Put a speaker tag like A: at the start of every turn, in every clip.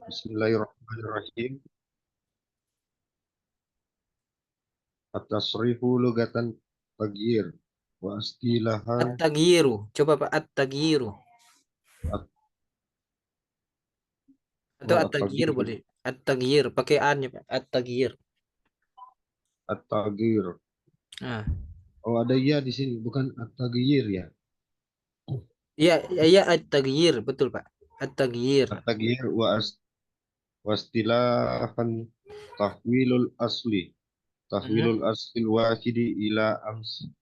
A: Bismillahirrahmanirrahim. At-tasrifu lugatan taghyir wa istilahan
B: At-taghyiru. Coba Pak, at-taghyiru. Atau at-taghyir
A: at-taghyir.
B: boleh. At-taghyir pakai an-nya Pak. At-taghyir.
A: At-taghyir.
B: Nah,
A: Oh, ada ya di sini, bukan at-taghyir ya.
B: iya iya at-taghyir, betul Pak. At-taghyir.
A: At-taghyir wa istilahan tahwilul asli.
B: Hmm.
A: Tahwilul asli wahidi ila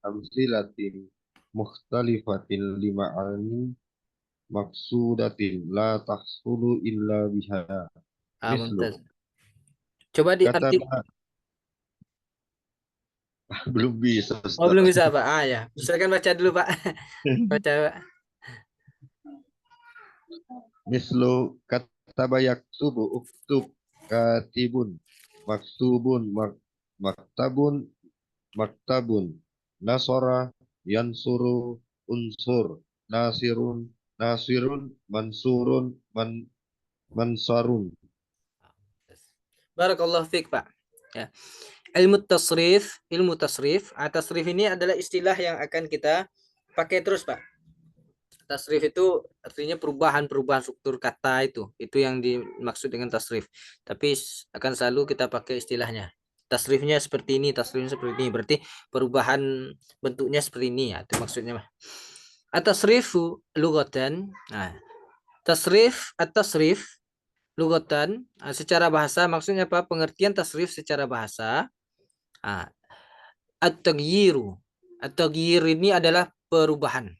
A: amsilatin mukhtalifatin lima'ani maksudatin la tahsulu illa biha.
B: Ah,
A: Mislu.
B: mumtaz. Coba
A: Kata
B: diarti.
A: belum bisa,
B: Oh, belum
A: Ustaz.
B: bisa Pak. Ah ya. Silakan baca dulu Pak. Baca Pak.
A: Mislu kataba yaktubu uktub katibun maktubun maktabun maktabun nasara yansuru unsur nasirun nasirun mansurun mansarun.
B: Barakallahu fiik Pak. Ya. Ilmu tasrif. Ah, tasrif ini adalah istilah yang akan kita pakai terus Pak. Tasrif itu artinya perubahan-perubahan struktur kata itu. Itu yang dimaksud dengan tasrif. Tapi akan selalu kita pakai istilahnya. Tasrifnya seperti ini, tasrifnya seperti ini. Berarti perubahan bentuknya seperti ini ya. Itu maksudnya Pak. At-tasrifu lugatan. Nah, at-tasrif lugatan secara bahasa maksudnya apa? Pengertian tasrif secara bahasa. Ah, at-taghyiru. At-taghyir ini adalah perubahan.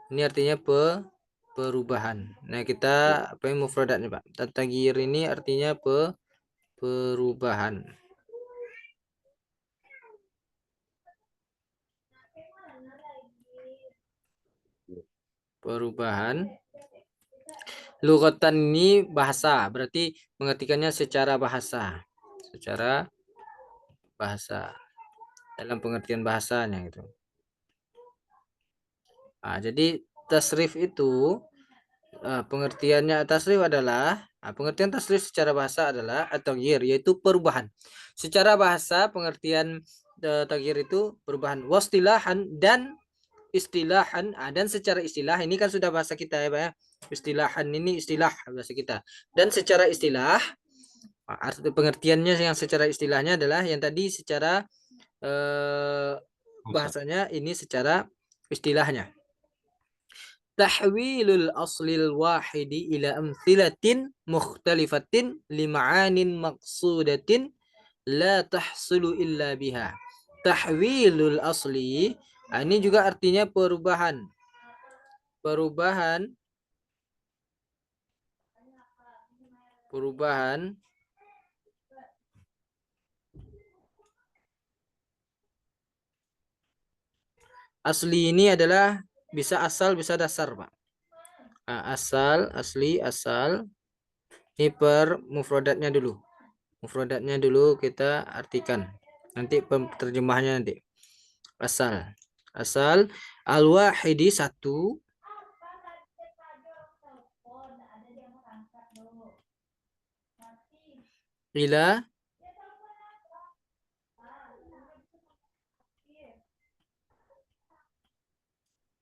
B: Ini artinya perubahan. Nah, kita apa yang mufradatnya, Pak? At-taghyir ini artinya perubahan. Perubahan. Lughatan ini bahasa, berarti mengartikannya secara bahasa. Secara bahasa. Dalam pengertian bahasanya gitu. Nah, jadi tasrif itu pengertiannya tasrif adalah pengertian tasrif secara bahasa adalah at-taghyir yaitu perubahan. Secara bahasa pengertian taghyir itu perubahan wastilahan dan istilahan dan secara istilah ini kan sudah bahasa kita ya Pak ya. Istilahan ini istilah bahasa kita. Dan secara istilah arti pengertiannya yang secara istilahnya adalah yang tadi secara bahasanya ini secara istilahnya. Tahwilul aslil wahidi ila amthilatin mukhtalifatin lima'anin maqsudatin la tahsulu illa biha. Tahwilul asli ini juga artinya perubahan. Perubahan asli ini adalah bisa asal bisa dasar Pak. Asal, asli, asal. Ini per mufradatnya dulu. Mufradatnya dulu kita artikan. Nanti terjemahnya nanti. Asal. Asal al-wahidi satu ila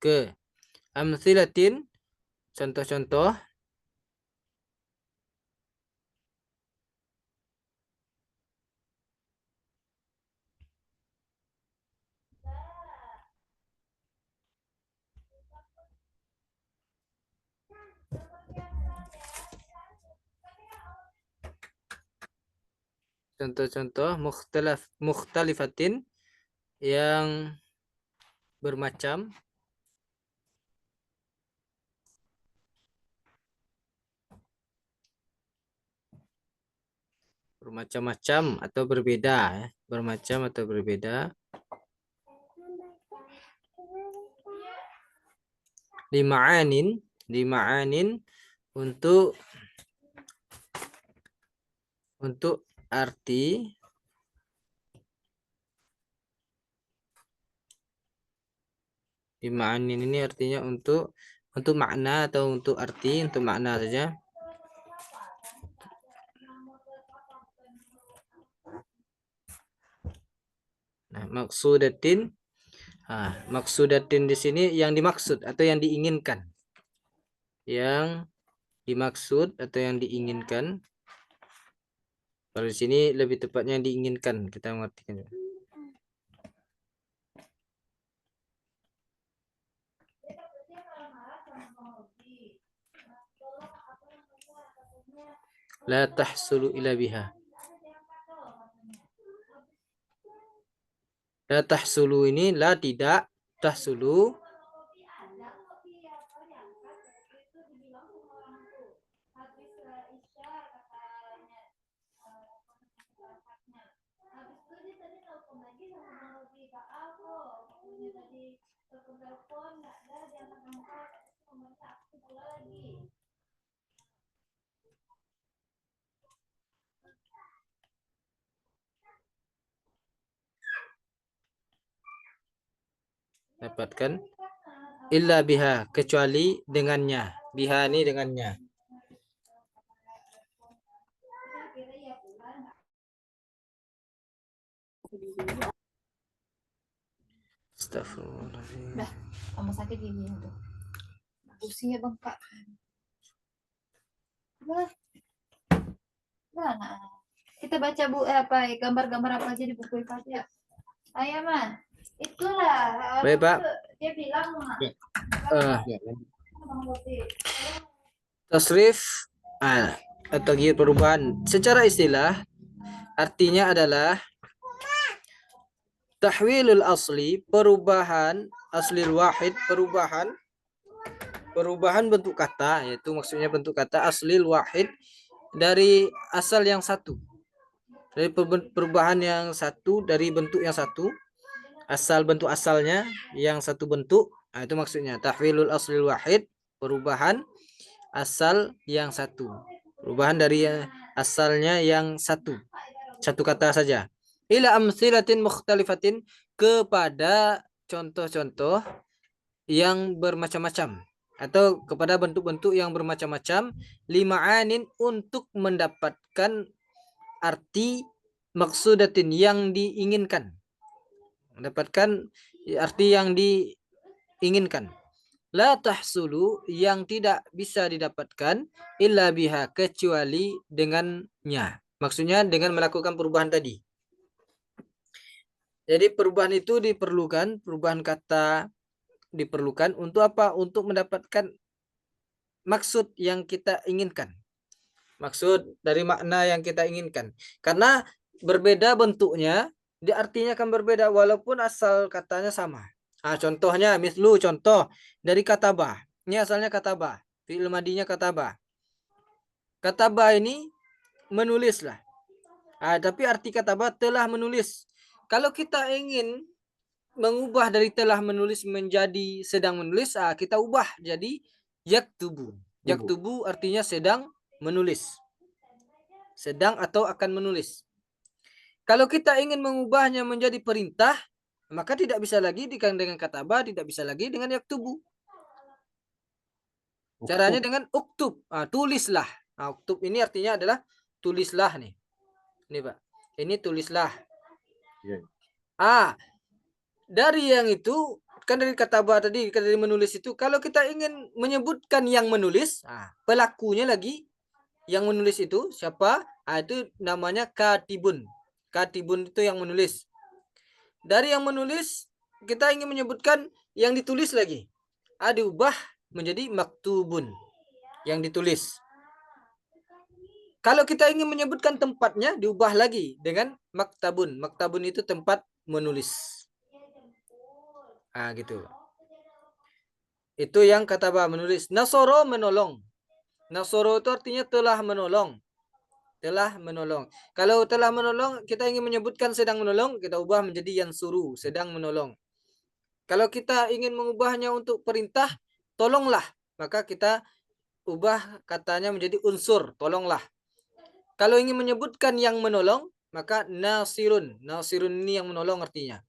B: ke amthilatin contoh-contoh contoh-contoh mukhtalifatin yang bermacam bermacam-macam atau berbeda ya. Bermacam atau berbeda. Lima'anin untuk arti lima'anin ini artinya untuk makna atau untuk arti untuk makna saja. Nah, maksudatin. Maksudatin di sini yang dimaksud atau yang diinginkan. Yang dimaksud atau yang diinginkan. Kalau di sini lebih tepatnya yang diinginkan kita mengartikan. La tahsulu ila biha. La tahsulu ini la tidak, tahsulu dapatkan illa biha kecuali dengannya. Biha ini dengannya. Astagfirullahaladzim.
C: Dah, sama sakit gini tuh. Pusingnya bengkak. Wah. Mana? Kita baca gambar-gambar apa aja di buku IPA ya? Ayah mah. Itulah.
B: Baik, Pak.
C: Dia bilang
B: Tasrif atau perubahan secara istilah artinya adalah tahwilul asli, perubahan aslil wahid, perubahan bentuk kata, yaitu maksudnya bentuk kata aslil wahid dari asal yang satu. Dari perubahan yang satu dari bentuk yang satu, asal bentuk asalnya yang satu bentuk, itu maksudnya tahwilul aslil wahid, perubahan asal yang satu. Perubahan dari asalnya yang satu kata saja. Ila amsilatin mukhtalifatin, kepada contoh-contoh yang bermacam-macam atau kepada bentuk-bentuk yang bermacam-macam, lima'anin, untuk mendapatkan arti maksudatin yang diinginkan. Mendapatkan arti yang diinginkan. La tahsulu, yang tidak bisa didapatkan, illa biha, kecuali dengannya. Maksudnya dengan melakukan perubahan tadi. Jadi perubahan itu diperlukan, perubahan kata diperlukan untuk apa? Untuk mendapatkan maksud yang kita inginkan. Maksud dari makna yang kita inginkan. Karena berbeda bentuknya, artinya akan berbeda walaupun asal katanya sama. Contohnya, mislu, contoh dari katabah. Ini asalnya katabah. Fi'il madinya katabah. Katabah ini menulislah. Tapi arti katabah telah menulis. Kalau kita ingin mengubah dari telah menulis menjadi sedang menulis, kita ubah jadi yaktubu. Yaktubu artinya sedang menulis. Sedang atau akan menulis. Kalau kita ingin mengubahnya menjadi perintah, maka tidak bisa lagi dengan katabah, tidak bisa lagi dengan yaktubu. Caranya dengan uktub, tulislah. Uktub ini artinya adalah tulislah nih. Ini Pak, ini tulislah. Dari yang itu, kan dari katabah tadi, dari menulis itu, kalau kita ingin menyebutkan yang menulis, pelakunya lagi, yang menulis itu siapa? Itu namanya katibun. Katibun itu yang menulis. Dari yang menulis, kita ingin menyebutkan yang ditulis lagi. Diubah menjadi maktubun, yang ditulis. Kalau kita ingin menyebutkan tempatnya, diubah lagi dengan maktabun. Maktabun itu tempat menulis. Gitu. Itu yang katabah, menulis. Nasoro, menolong. Nasoro itu artinya telah menolong. Telah menolong. Kalau telah menolong, kita ingin menyebutkan sedang menolong, kita ubah menjadi yansuru, sedang menolong. Kalau kita ingin mengubahnya untuk perintah, tolonglah, maka kita ubah katanya menjadi unsur, tolonglah. Kalau ingin menyebutkan yang menolong, maka nasirun. Nasirun ini yang menolong artinya.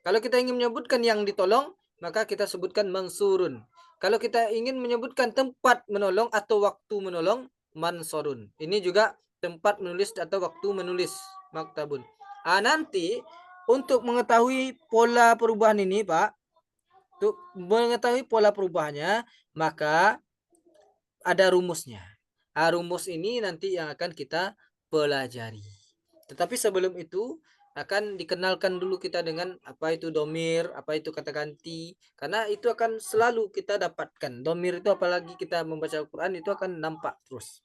B: Kalau kita ingin menyebutkan yang ditolong, maka kita sebutkan mansurun. Kalau kita ingin menyebutkan tempat menolong atau waktu menolong, mansurun. Ini juga tempat menulis atau waktu menulis, maktabun. Nanti Untuk mengetahui pola perubahan ini, Pak, untuk mengetahui pola perubahannya, maka ada rumusnya. Rumus ini nanti yang akan kita pelajari. Tetapi sebelum itu akan dikenalkan dulu kita dengan apa itu domir, apa itu kata ganti, karena itu akan selalu kita dapatkan. Domir itu apalagi kita membaca Al-Quran itu akan nampak terus.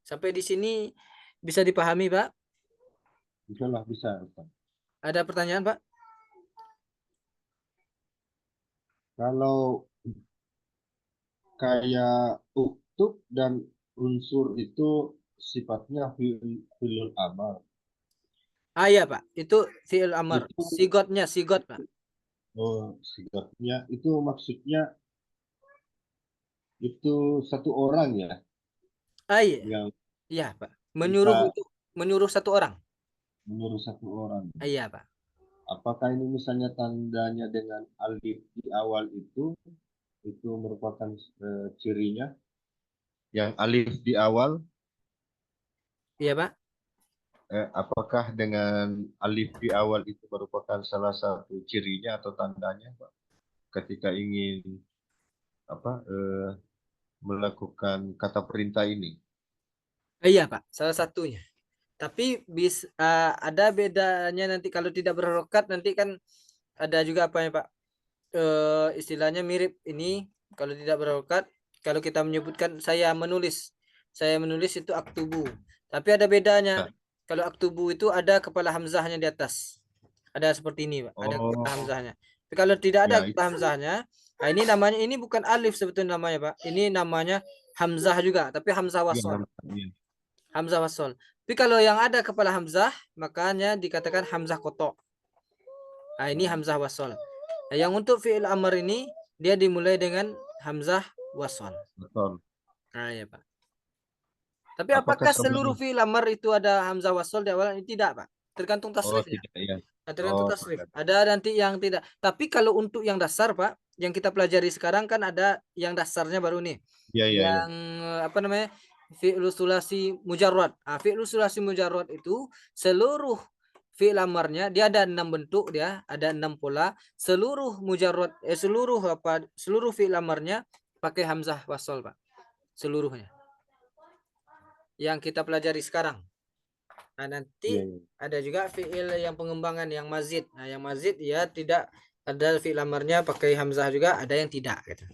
B: Sampai di sini bisa dipahami, Pak?
A: Insyaallah bisa, Ustaz.
B: Ada pertanyaan, Pak?
A: Kalau kayak uktub dan unsur itu sifatnya fi'il amar.
B: Iya, Pak. Itu fi'il amar.
A: Itu
B: Sigot, Pak.
A: sifatnya itu maksudnya itu satu orang ya
B: Iya.
A: yang
B: Iya, Pak.
A: kita
B: Menyuruh satu orang.
A: menyuruh satu orang.
B: Iya, Pak.
A: Apakah ini misalnya tandanya dengan alif di awal itu merupakan cirinya yang alif di awal,
B: Iya, Pak.
A: apakah dengan alif di awal itu merupakan salah satu cirinya atau tandanya, Pak, ketika ingin apa melakukan kata perintah ini?
B: Iya, Pak. Salah satunya. Tapi ada bedanya nanti kalau tidak berharokat nanti kan ada juga apa ya, Pak? Istilahnya mirip ini kalau tidak berharokat, kalau kita menyebutkan saya menulis itu aktubu. Tapi ada bedanya.
A: Nah,
B: Kalau aktubu itu ada kepala hamzahnya di atas. Ada seperti ini, Pak. Ada kepala
A: oh
B: hamzahnya. Tapi kalau tidak ada
A: ya itu
B: kepala hamzahnya, nah ini namanya ini bukan alif sebetulnya namanya, Pak. Ini namanya hamzah juga, tapi hamzah
A: ya,
B: wasol.
A: ya.
B: Hamzah wasol. Tapi kalau yang ada kepala hamzah, makanya dikatakan hamzah kotok. Nah, ini hamzah wasol. Nah, yang untuk fi'il amr ini dia dimulai dengan hamzah wasol.
A: Betul.
B: Nah, ya, Pak. Tapi
A: Apakah
B: apakah
A: sama?
B: seluruh fi'il amr itu ada hamzah wasol di awal? Ini tidak, Pak. Tergantung
A: Oh
B: tasrifnya.
A: tidak ya.
B: Tergantung
A: Oh
B: tasrif. Ada nanti yang tidak. Tapi kalau untuk yang dasar, Pak, yang kita pelajari sekarang kan ada yang dasarnya baru nih.
A: ya ya ya.
B: Yang apa namanya? Fi'lu sulasi mujarrad. Fi'lu sulasi mujarrad itu seluruh fi'il amarnya dia ada 6 bentuk, dia ada 6 pola. Seluruh mujarrad seluruh fi'il amarnya pakai hamzah wasol, Pak. Seluruhnya. Yang kita pelajari sekarang. Nah, nanti
A: Iya, iya.
B: ada juga fi'il yang pengembangan yang mazid. Nah, yang mazid ya tidak ada fi'il amarnya pakai hamzah juga, ada yang tidak gitu.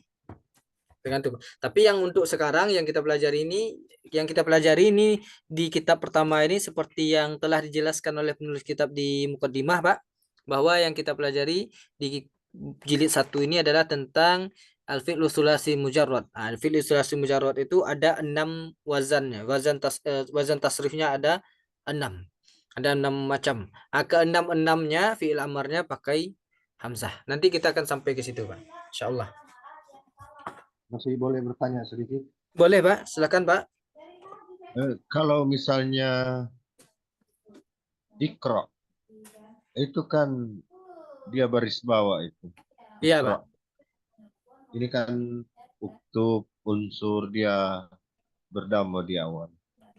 B: Tergantung. Tapi yang untuk sekarang yang kita pelajari ini di kitab pertama ini seperti yang telah dijelaskan oleh penulis kitab di Muqaddimah, Pak, bahwa yang kita pelajari di jilid 1 ini adalah tentang al-fi'lu sulasi mujarrad. Al-fi'lu sulasi mujarrad itu ada 6 wazannya. Wazan tasrifnya ada 6. Ada 6 macam. Ke-6-6-nya fi'il amarnya pakai hamzah. Nanti kita akan sampai ke situ, Pak. Insyaallah.
A: Masih boleh bertanya sedikit?
B: Boleh, Pak. Silakan, Pak.
A: Kalau misalnya Ikra, itu kan dia baris bawah itu.
B: Iya,
A: Ikra.
B: Pak.
A: Ini kan uktub unsur dia berdamai di awal.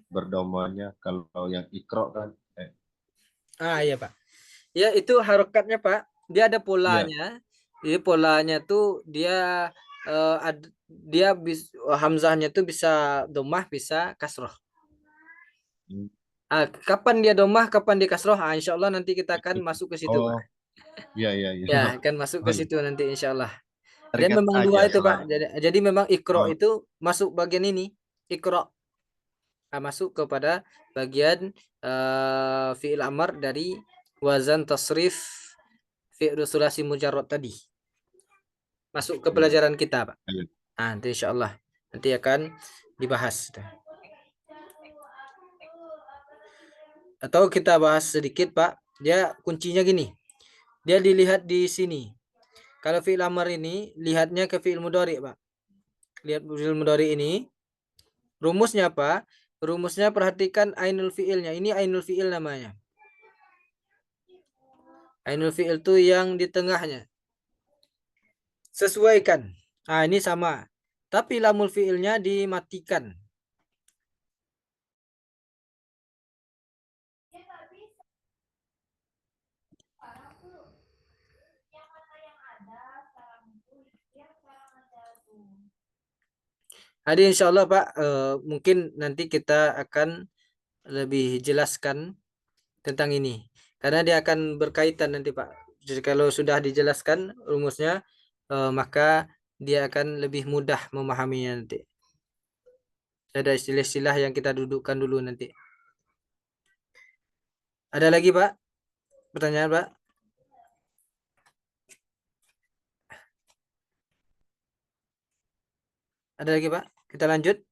A: Berdamanya kalau yang Ikra kan
B: Iya, Pak. Ya, itu harokatnya, Pak. Dia ada
A: ya.
B: polanya. Jadi polanya tuh dia hamzahnya tuh bisa domah, bisa kasroh.
A: Hmm.
B: Kapan dia domah, kapan dia kasroh? Insya Allah nanti kita akan masuk ke situ, Pak.
A: Oh, iya iya iya.
B: Ya, akan masuk ke situ nanti insya Allah. Dan
A: Teringat
B: memang
A: aja
B: dua itu, Pak.
A: selama.
B: Jadi memang ikro
A: Oh,
B: itu masuk bagian ini. Ikro masuk kepada bagian fi'il amar dari wazan tasrif fi'il sulasi mujarrad tadi. Masuk ke
A: iya.
B: pelajaran kita, Pak.
A: Iya.
B: Nanti insya Allah nanti akan dibahas. Atau kita bahas sedikit, Pak. Dia kuncinya gini. Dia dilihat di sini. Kalau fi'il amar ini lihatnya ke fi'il mudhari, Pak. Lihat fi'il mudhari ini. Rumusnya apa? Rumusnya perhatikan ainul fi'ilnya. Ini ainul fi'il namanya. Ainul fi'il itu yang di tengahnya. Sesuaikan. Ini sama. Tapi lamul fi'ilnya dimatikan. Jadi insya Allah Pak, mungkin nanti kita akan lebih jelaskan tentang ini. Karena dia akan berkaitan nanti Pak. Jadi kalau sudah dijelaskan rumusnya, maka dia akan lebih mudah memahaminya nanti. Ada istilah-istilah yang kita dudukkan dulu nanti. Ada lagi Pak? Pertanyaan Pak? Ada lagi Pak? Kita lanjut.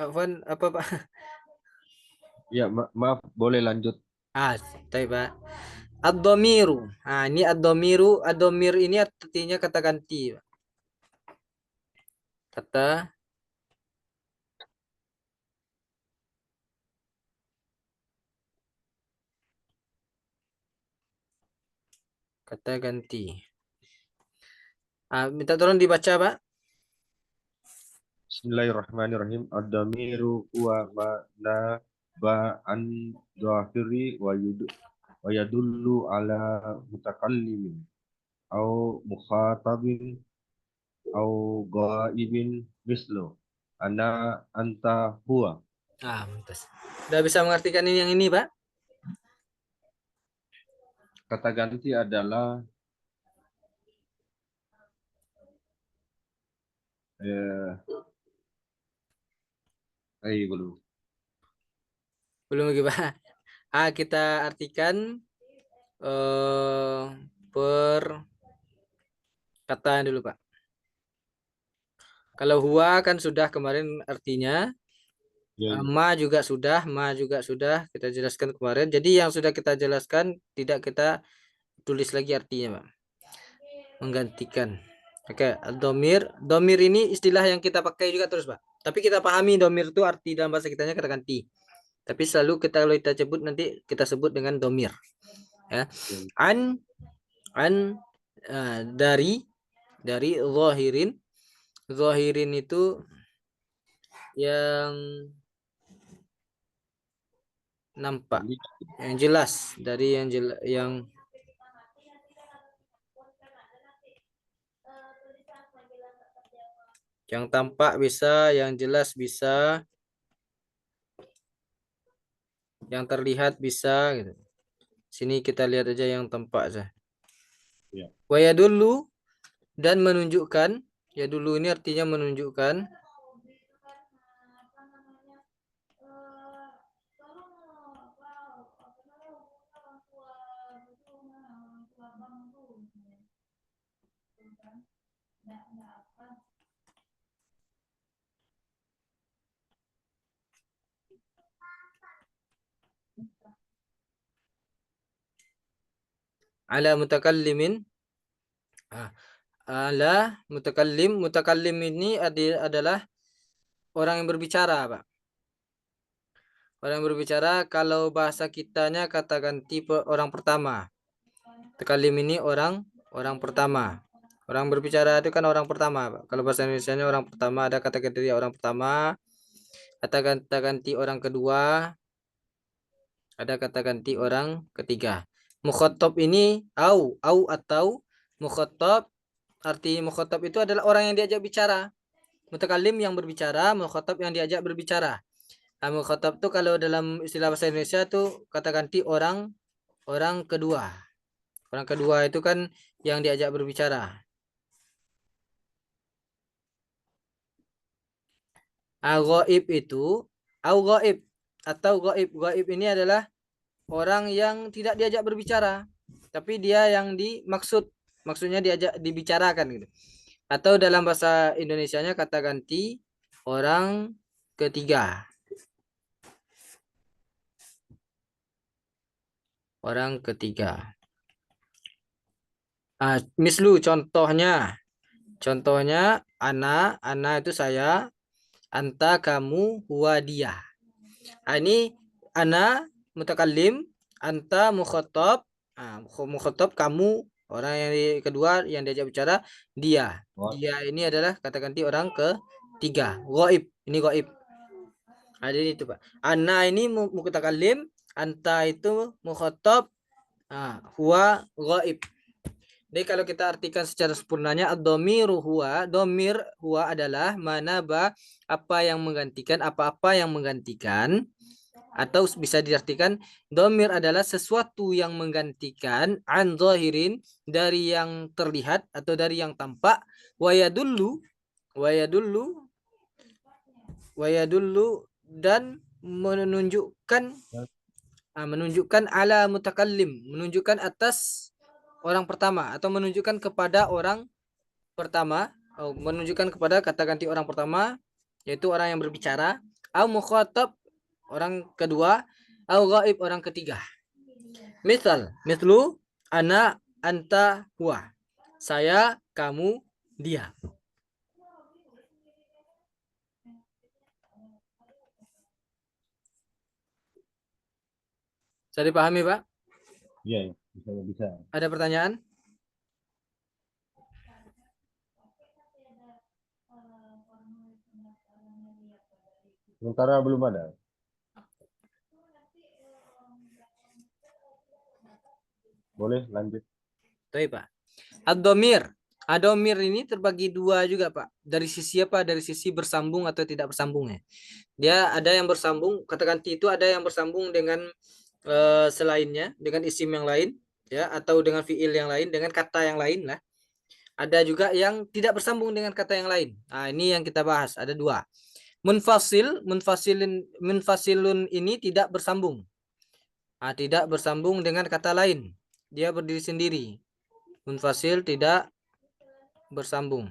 B: Afwan, apa Pak?
A: Ya, maaf, boleh lanjut.
B: Baik Pak. Ad-dhamiru. Ini ad-dhamiru, ad-dhamir ini artinya kata ganti, Pak. Kata ganti. Minta tolong dibaca, Pak.
A: Bismillahirrahmanirrahim. Ad-dhamiru huwa ma ba'an dhahiri wa yadullu ala mutakallimin au mukhatabin au ghaibin mislu ana anta huwa.
B: Mantas. Sudah bisa mengartikan ini yang ini, Pak?
A: Kata ganti adalah belum.
B: Belum lagi, Pak. Kita artikan per kata dulu, Pak. Kalau huwa kan sudah kemarin artinya.
A: Ya,
B: Ma juga sudah kita jelaskan kemarin. Jadi yang sudah kita jelaskan tidak kita tulis lagi artinya, Pak. Menggantikan. Oke, domir. Domir ini istilah yang kita pakai juga terus, Pak. Tapi kita pahami domir itu arti dalam bahasa kitanya kata ganti. Tapi selalu kalau kita sebut nanti kita sebut dengan domir. Ya. Dari zahirin. Zahirin itu yang nampak, yang jelas, dari yang tampak bisa, yang jelas bisa, yang terlihat bisa gitu. Sini kita lihat aja yang tampak aja.
A: Ya.
B: Wa yadullu, dan menunjukkan. Ya dulu ini artinya menunjukkan. Ala mutakallimin. Ala mutakallim. Mutakallim ini adalah orang yang berbicara, Pak. Orang yang berbicara, kalau bahasa kitanya kata ganti orang pertama. Mutakallim ini orang pertama. Orang berbicara itu kan orang pertama, Pak. Kalau bahasa Indonesianya orang pertama, ada kata ganti orang pertama, kata ganti orang kedua, ada kata ganti orang ketiga. Mukhatab ini au atau mukhatab. Arti mukhatab itu adalah orang yang diajak bicara. Mutakallim yang berbicara, mukhatab yang diajak berbicara. Mukhatab itu kalau dalam istilah bahasa Indonesia itu kata ganti orang kedua. Orang kedua itu kan yang diajak berbicara. Ghaib itu ghaib atau ghaib. Ghaib ini adalah orang yang tidak diajak berbicara, tapi dia yang dimaksud. Maksudnya diajak dibicarakan gitu. Atau dalam bahasa Indonesianya kata ganti orang ketiga. Orang ketiga. Mislu contohnya. Contohnya ana itu saya, anta kamu, huwa dia. Ini ana mutakallim, anta mukhatab, mukhatab kamu, orang yang kedua yang diajak bicara dia. Dia ini adalah kata ganti orang ketiga. Ghaib, ini ghaib. Jadi itu, Pak. Ana ini mutakallim, anta itu mukhatab, huwa ghaib. Jadi kalau kita artikan secara sempurnanya, ad-dhamiru huwa, domir huwa adalah manaba, apa yang menggantikan, apa-apa yang menggantikan, atau bisa diartikan domir adalah sesuatu yang menggantikan an zahirin, dari yang terlihat atau dari yang tampak, wayadullu, wayadullu, wayadullu, dan menunjukkan, menunjukkan ala mutakallim, menunjukkan atas orang pertama, atau menunjukkan kepada orang pertama, menunjukkan kepada kata ganti orang pertama, yaitu orang yang berbicara, au mukhatab, orang kedua, au ghaib, orang ketiga. Mislu ana, anta, huwa. Saya, kamu, dia. Bisa dipahami, Pak?
A: Iya, bisa.
B: Ada pertanyaan?
A: Sementara belum ada. Boleh lanjut.
B: Baik, Pak. Ad-dhamir. Ad-dhamir ini terbagi dua juga, Pak. Dari sisi apa? Dari sisi bersambung atau tidak bersambungnya. Dia ada yang bersambung, kata ganti itu ada yang bersambung dengan selainnya, dengan isim yang lain, ya, atau dengan fiil yang lain, dengan kata yang lain lah. Ada juga yang tidak bersambung dengan kata yang lain. Nah, ini yang kita bahas. Ada dua. Munfasilun ini tidak bersambung. Tidak bersambung dengan kata lain. Dia berdiri sendiri. Munfasil tidak bersambung.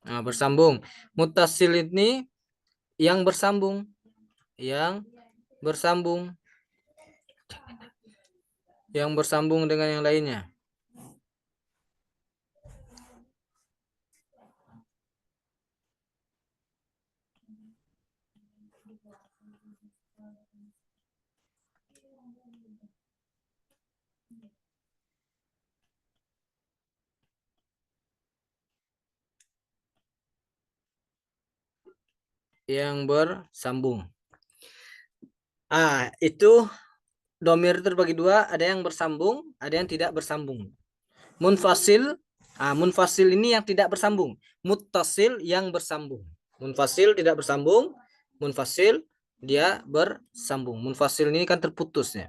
B: Nah, bersambung. Mutasil ini yang bersambung. Yang bersambung. Yang bersambung dengan yang lainnya. Yang bersambung. Itu domir terbagi dua, ada yang bersambung, ada yang tidak bersambung. Munfasil, munfasil ini yang tidak bersambung. Muttasil yang bersambung. Munfasil tidak bersambung, munfasil dia bersambung. Munfasil ini kan terputus ya.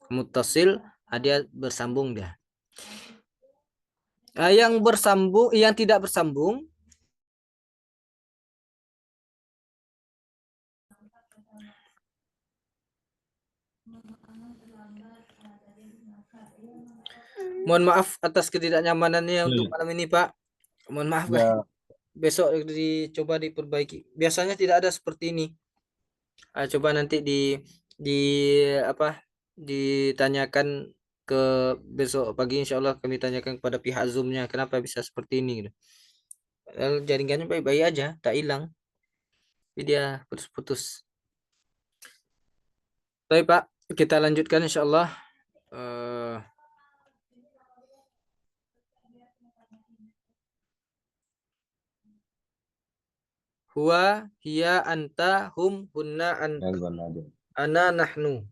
B: Muttasil dia bersambung dia. Yang bersambung, yang tidak bersambung, mohon maaf atas ketidaknyamanannya untuk malam ini, Pak. Mohon maaf, Pak.
A: Ya,
B: Besok dicoba diperbaiki. Biasanya tidak ada seperti ini. Coba nanti di apa ditanyakan ke besok pagi, insya Allah kami tanyakan kepada pihak Zoom-nya kenapa bisa seperti ini gitu. Jaringannya baik-baik aja, tak hilang. Jadi dia putus-putus. Baik, Pak, kita lanjutkan insya Allah. Huwa, hiya, anta, hum, hunna, ana, nahnu.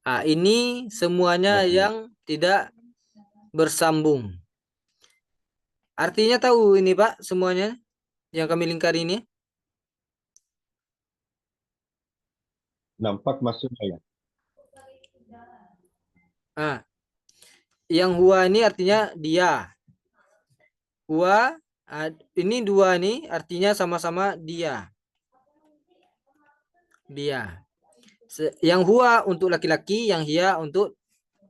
B: Ini semuanya yang tidak bersambung. Artinya tahu ini, Pak, semuanya yang kami lingkari ini?
A: nampak maksudnya ya.
B: Yang huwa ini artinya dia. Huwa, ini dua nih artinya sama-sama dia. Dia. Yang huwa untuk laki-laki, yang hiya untuk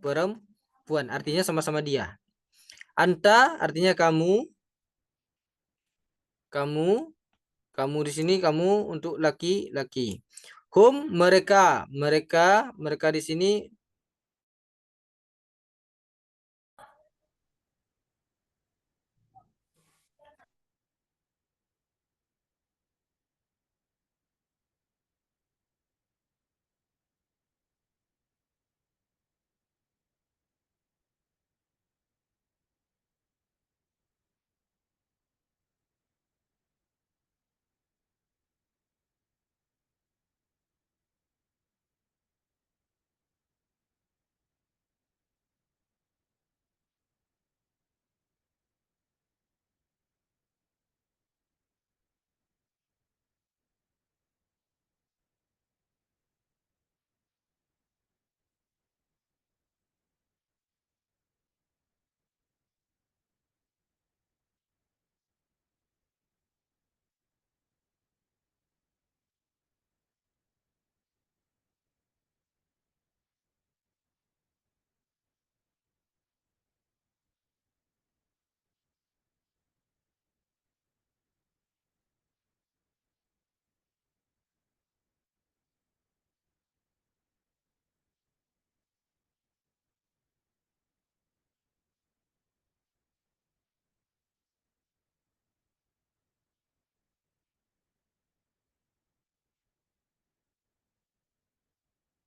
B: perempuan. Artinya sama-sama dia. Anta artinya kamu. Kamu di sini kamu untuk laki-laki. Hum mereka, mereka di sini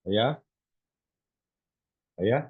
A: Ya, ya.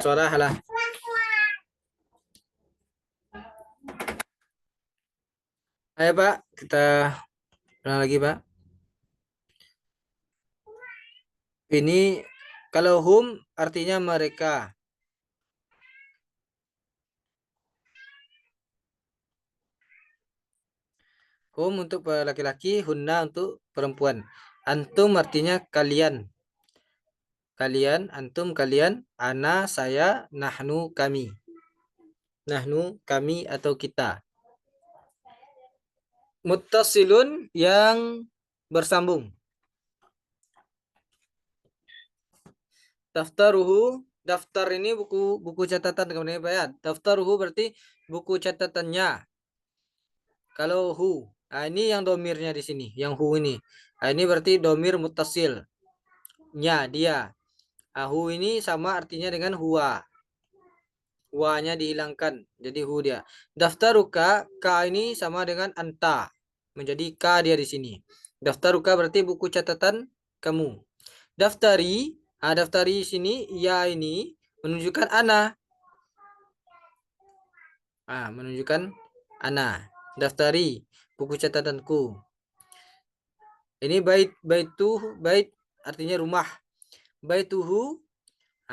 B: Suara halah. Ayo Pak, kita ulang lagi Pak. Ini kalau hum artinya mereka. Hum untuk laki-laki, hunna untuk perempuan. Antum artinya kalian. Kalian, antum kalian, ana saya, nahnu kami. Nahnu kami atau kita. Muttasilun yang bersambung. Daftaruhu, daftar ini buku catatan kemudian Pak ya. Daftaruhu berarti buku catatannya. Kalau hu, ini yang domirnya di sini, yang hu ini. Ini berarti domir muttasil. Nya dia. Hu ini sama artinya dengan huwa. Huwanya dihilangkan, jadi hu dia. Daftaruka, ka ini sama dengan anta. Menjadi ka dia di sini. Daftaruka berarti buku catatan kamu. Daftari, daftari sini ya ini menunjukkan ana. Menunjukkan ana. Daftari buku catatanku. Ini bait artinya rumah. Baituhu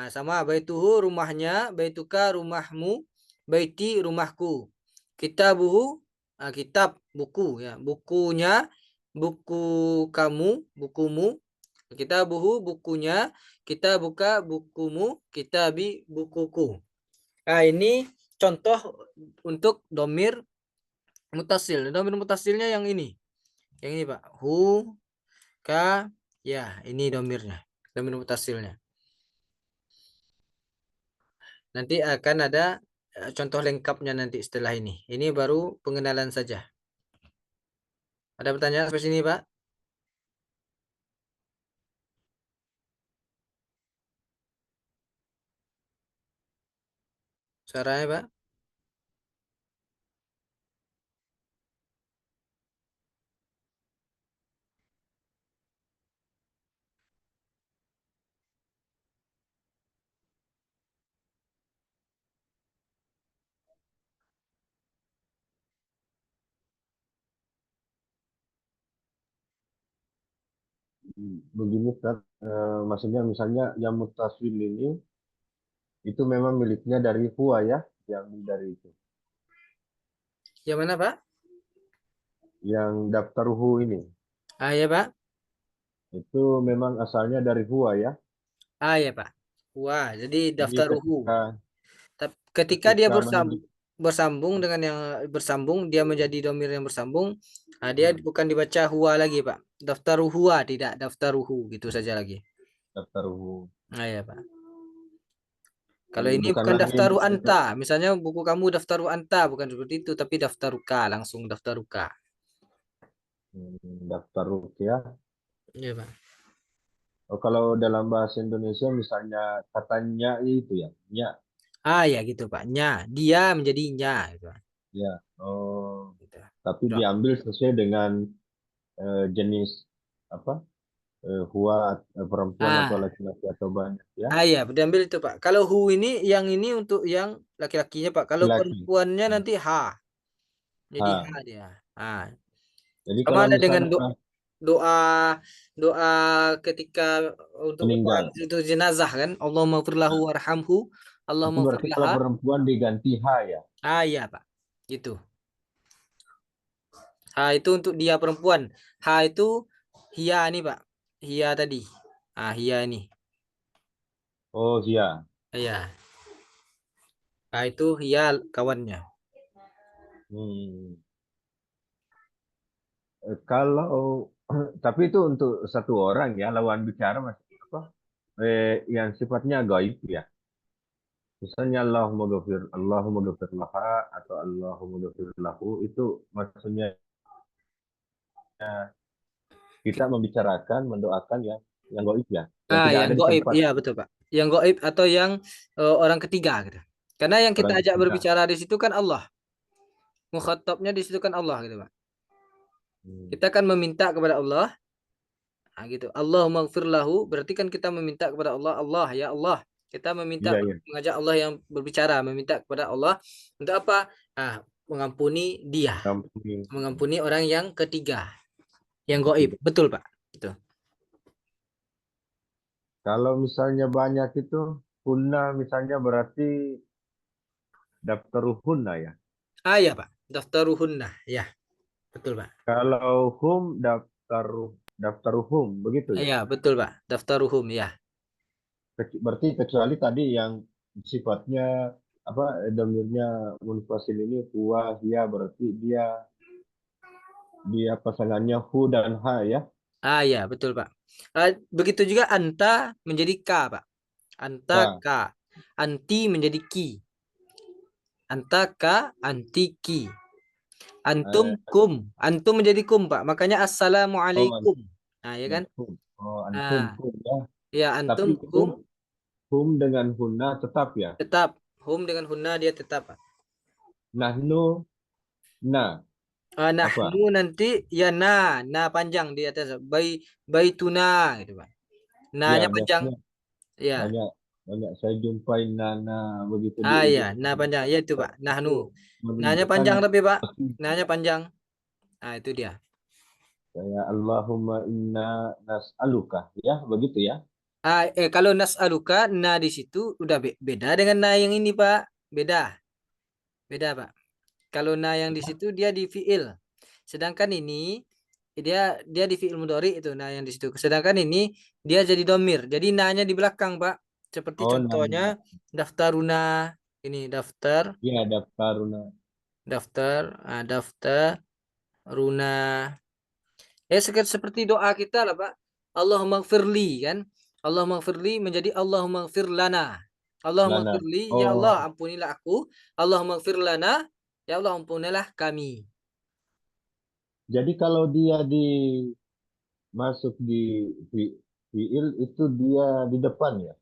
B: sama baituhu rumahnya, baituka rumahmu, baiti rumahku. Kitabuhu kitab buku ya, bukunya buku kamu, bukumu. Kitabuhu bukunya, kita buka bukumu, kitabi bukuku. Ini contoh untuk domir mutasil. Domir mutasilnya yang ini. Yang ini Pak. Hu, ka, ya ini domirnya. Domir mutasilnya. Nanti akan ada contoh lengkapnya nanti setelah ini. Ini baru pengenalan saja. Ada pertanyaan sampai sini Pak? Suaranya Pak?
A: Begini Ustaz, maksudnya misalnya yang mutasil ini itu memang miliknya dari huwa ya, yang dari itu.
B: Yang mana Pak?
A: Yang daftar hu ini.
B: Ya Pak.
A: Itu memang asalnya dari huwa ya.
B: Ya Pak. Wah, jadi
A: Jadi
B: daftar ruhu. Ketika dia bersambung dengan yang bersambung, dia menjadi domir yang bersambung. Dia bukan dibaca huwa lagi Pak. Daftar huwa tidak, daftar ruhu gitu saja lagi.
A: Daftar hu.
B: Ya Pak. Kalau
A: Jadi
B: ini
A: bukan
B: bukan
A: lagi
B: daftaru anta, misalnya buku kamu daftaru anta, bukan seperti itu, tapi daftaruka, langsung daftaruka.
A: daftar ya.
B: Iya Pak.
A: Kalau dalam bahasa Indonesia misalnya katanya itu ya, nya.
B: Ya gitu Pak. Nya, dia menjadi nya gitu.
A: Ya. Oh.
B: Gitu.
A: tapi
B: Ya.
A: diambil sesuai dengan jenis apa huwa perempuan atau
B: Ah,
A: laki-laki atau banyak ya
B: iya, diambil itu Pak. Kalau hu ini untuk yang laki-lakinya Pak. Kalau
A: laki-laki.
B: perempuannya nanti ha. Jadi ha
A: Ha.
B: dia. Ah,
A: Jadi
B: sama
A: kalau
B: ada dengan
A: misalnya
B: doa doa ketika untuk doa
A: meninggal,
B: itu jenazah kan. Allahumma firlahu warhamhu.
A: itu
B: Allahumma
A: berarti kalau
B: firlaha.
A: perempuan diganti ha ya.
B: Ah iya Pak. Gitu. Ha itu untuk dia perempuan. Ha itu hia nih Pak. Hia tadi. Ah hia ini.
A: Oh iya.
B: Iya. Ha itu hia kawannya.
A: Hmm. Kalau tapi itu untuk satu orang ya lawan bicara mas apa yang sifatnya gaib ya. Misalnya Allahumma ghafir laha atau Allahumma ghafir lahu itu maksudnya kita membicarakan, mendoakan yang gaib ya, yang
B: Ah,
A: tidak
B: yang
A: ada di
B: goib,
A: tempat.
B: iya betul Pak. Yang goib atau yang orang ketiga gitu. Karena yang kita
A: Orang
B: ajak
A: ketiga.
B: berbicara di situ kan Allah. Mukhatabnya di situ kan Allah gitu Pak.
A: Hmm.
B: Kita kan meminta kepada Allah, nah, gitu. Allahumma gfir lahu, berarti kan kita meminta kepada Allah, Allah ya Allah. Kita meminta
A: Iya, iya.
B: mengajak Allah yang berbicara, meminta kepada Allah untuk apa? Ah, mengampuni dia,
A: Kampung
B: mengampuni orang yang ketiga, yang goib.
A: ketiga.
B: Betul Pak. Itu.
A: Kalau misalnya banyak itu, hunna misalnya berarti daftar hunna ya.
B: Ah ya Pak, daftaruhunna. Ya, betul Pak.
A: Kalau hum daftar hum begitu ya.
B: Iya, betul Pak. Daftaruhum ya.
A: Berarti kecuali tadi yang sifatnya apa domirnya munfasil ini huwa ya berarti dia pasangannya hu dan ha ya.
B: Ah ya, betul Pak. Begitu juga anta menjadi ka Pak. Anta
A: Ka.
B: ka. Anti menjadi ki. Anta ka, anti ki. Antum
A: Eh,
B: kum. Antum menjadi kum Pak. Makanya
A: oh
B: assalamualaikum. Nah, ya kan?
A: antum. Oh
B: Nah,
A: antum hum ya.
B: ya antum
A: Tapi
B: kum
A: hum dengan hunna tetap ya.
B: tetap. Hum dengan hunna dia tetap Pak.
A: Nahnu na apa?
B: Nahnu nanti ya na panjang di atas. Baituna gitu Pak.
A: Ya
B: Na-nya panjang.
A: biasanya
B: Ya.
A: banyak banyak saya jumpai nana begitu di
B: Ah ya,
A: ujung
B: na panjang. Ya itu Pak.
A: itu
B: Nahnu. Na-nya
A: menunjukkan
B: panjang tapi Pak. Na-nya panjang. Nah, itu dia.
A: kayak Allahumma inna nas'aluka ya begitu ya.
B: Kalau nas'aluka, na di situ udah beda dengan na yang ini, Pak. Beda, beda, Pak. Kalau na yang di situ dia di fiil. Sedangkan ini dia dia di fiil mudhari itu na yang di situ. Sedangkan ini dia jadi domir. Jadi na-nya di belakang, Pak. Seperti
A: Oh
B: contohnya
A: nana
B: daftaruna ini
A: ya daftaruna.
B: daftar runa. Ya seperti doa kita lah Pak. Allahumma gfirli kan. Allahumma gfirli menjadi Allahumma gfir lana. Allahumma
A: Lana.
B: gfirli ya Allah
A: Oh,
B: ampunilah aku. Allahumma gfir lana ya Allah ampunilah kami.
A: jadi kalau dia masuk di fiil itu dia di depan ya.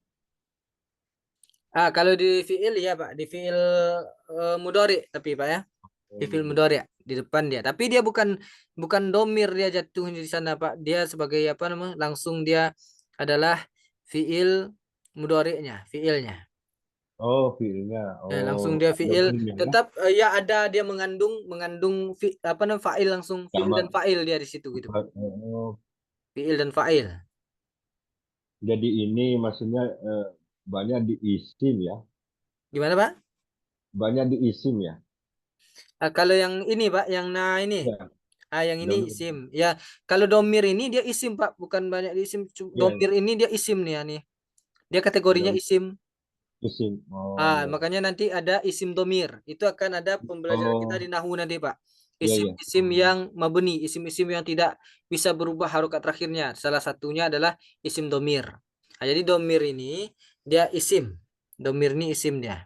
B: Kalau di fiil ya Pak, di fiil mudhari tapi Pak ya. Di
A: Oh,
B: fiil mudhari di depan dia. Tapi dia bukan bukan domir dia jatuh di sana Pak. Dia sebagai apa namanya? Langsung dia adalah fiil mudhari'nya, fiilnya.
A: fiilnya.
B: Langsung
A: Oh,
B: dia
A: ada
B: fiil
A: fiilnya ya.
B: tetap ya ada dia mengandung mengandung apa namanya fa'il langsung fiil dan
A: Sama.
B: fa'il dia di situ gitu Pak.
A: Oh,
B: Fiil dan fa'il.
A: jadi ini maksudnya banyak di isim ya.
B: Gimana Pak?
A: Banyak di isim ya.
B: Kalau yang ini Pak, yang nah ini.
A: Ya,
B: Yang ini
A: domir.
B: isim. Ya, kalau domir ini dia isim Pak, bukan banyak di isim.
A: Ya,
B: Domir ini dia isim nih ya nih. Dia kategorinya
A: dom
B: isim.
A: isim. Oh, ya.
B: Makanya nanti ada isim domir. Itu akan ada pembelajaran kita di
A: Oh,
B: Nahu nanti, Pak.
A: iya iya.
B: Isim-isim yang mabni, isim-isim yang tidak bisa berubah harokat terakhirnya. Salah satunya adalah isim domir. Nah, jadi domir ini dia isim. Domir ini isim dia.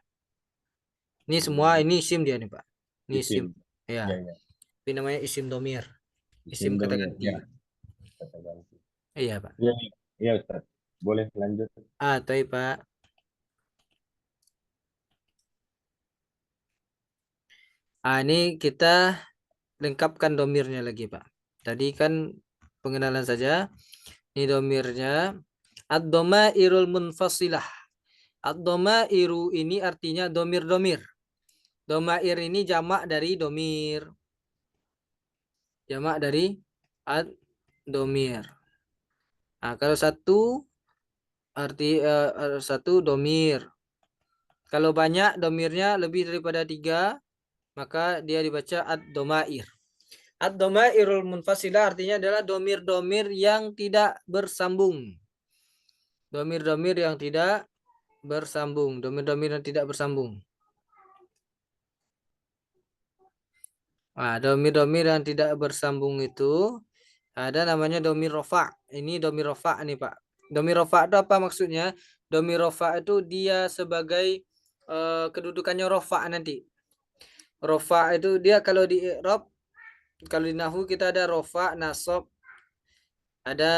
B: Ini semua
A: Hmm,
B: ini isim dia nih, Pak. Ini isim.
A: isim.
B: Ya,
A: Iya iya.
B: ini namanya isim domir. Isim
A: Isim
B: kata
A: domir.
B: ganti.
A: Ya, kata ganti.
B: Iya, Pak.
A: Iya iya. Iya Ustaz. Boleh lanjut.
B: Toi, Pak. Ini kita lengkapkan domirnya lagi, Pak. Tadi kan pengenalan saja. Ini domirnya. Ad-dhamairul munfasilah. Ad-dhamairu ini artinya domir-domir. Dhamair ini jamak dari domir. Jamak dari ad-domir. Nah, kalau satu satu domir. Kalau banyak domirnya lebih daripada 3, maka dia dibaca ad-dhamair. Ad-dhamairul munfasilah artinya adalah domir-domir yang tidak bersambung. Domir-domir yang tidak bersambung. Domir-domir yang tidak bersambung. Nah, domir-domir yang tidak bersambung itu ada namanya domir rofa. Ini domir rofa nih, Pak. Domir rofa itu apa maksudnya? Domir rofa itu dia sebagai kedudukannya rofa nanti. Rofa itu dia kalau di i'rab, kalau di nahwu kita ada rofa, nasab, ada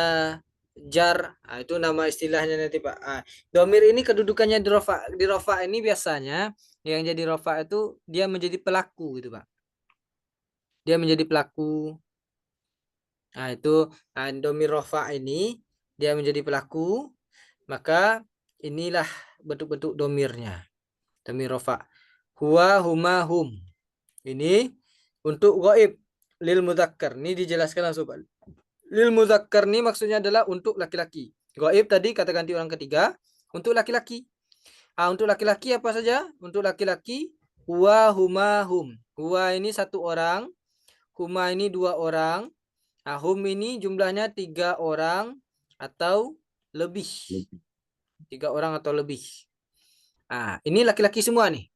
B: jar. Nah, itu nama istilahnya nanti, Pak. Domir ini kedudukannya di rofa ini biasanya yang jadi rofa itu dia menjadi pelaku gitu, Pak. Dia menjadi pelaku. Nah, itu domir rofa ini dia menjadi pelaku, maka inilah bentuk-bentuk domirnya. Domir rofa. Huwa, huma, hum. Ini untuk gaib. Lil mudzakkar. Ini dijelaskan langsung, Pak. Lil mudzakkar ini maksudnya adalah untuk laki-laki. Gaib tadi kata ganti orang ketiga untuk laki-laki. Untuk laki-laki apa saja? Untuk laki-laki huwa, huma, hum. Huwa ini 1 orang, huma ini 2 orang. Hum ini jumlahnya 3 orang atau lebih. 3 orang atau lebih. Ini laki-laki semua nih.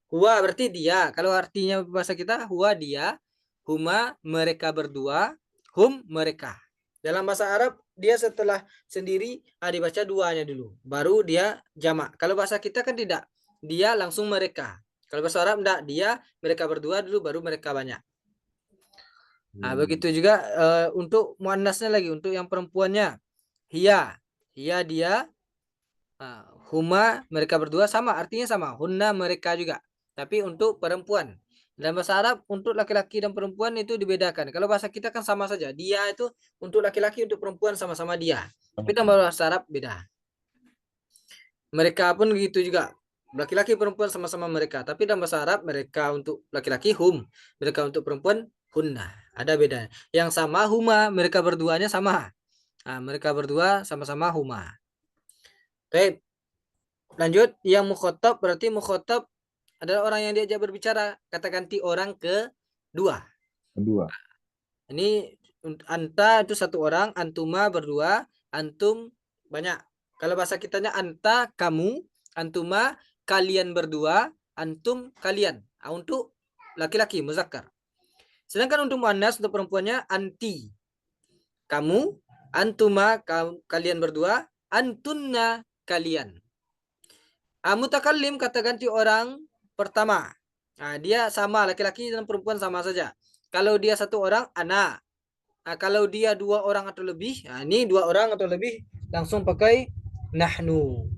B: Huwa berarti dia. Kalau artinya bahasa kita, huwa dia, huma mereka berdua, hum mereka. Dalam bahasa Arab, dia setelah sendiri dibaca duanya dulu. Baru dia jamak. Kalau bahasa kita kan tidak. Dia langsung mereka. Kalau bahasa Arab enggak. Dia mereka berdua dulu, baru mereka banyak. Begitu juga untuk muannasnya lagi, untuk yang perempuannya. Hiya. Hiya dia. Huma mereka berdua sama, artinya sama. Hunna mereka juga. Tapi untuk perempuan. Dalam bahasa Arab untuk laki-laki dan perempuan itu dibedakan. Kalau bahasa kita kan sama saja. Dia itu untuk laki-laki, untuk perempuan sama-sama dia. Tapi dalam bahasa Arab beda. Mereka pun begitu juga. Laki-laki perempuan sama-sama mereka. Tapi dalam bahasa Arab mereka untuk laki-laki hum. Mereka untuk perempuan hunna. Ada bedanya. Yang sama huma, mereka berduanya sama. Mereka berdua sama-sama huma. Baik. Lanjut, yang mukhotob berarti mukhotob adalah orang yang diajak berbicara. Kata ganti orang kedua. Ini anta itu 1 orang, antuma berdua, antum banyak. Kalau bahasa kitanya anta kamu, antuma kalian berdua, antum kalian. Untuk laki-laki muzakkar. Sedangkan untuk muannas, untuk perempuannya anti. Kamu, antuma kalian berdua, antunna kalian. Mutakallim kata ganti orang pertama. Dia sama, laki-laki dan perempuan sama saja. Kalau dia 1 orang, ana. Kalau dia 2 orang atau lebih, ini 2 orang atau lebih langsung pakai nahnu.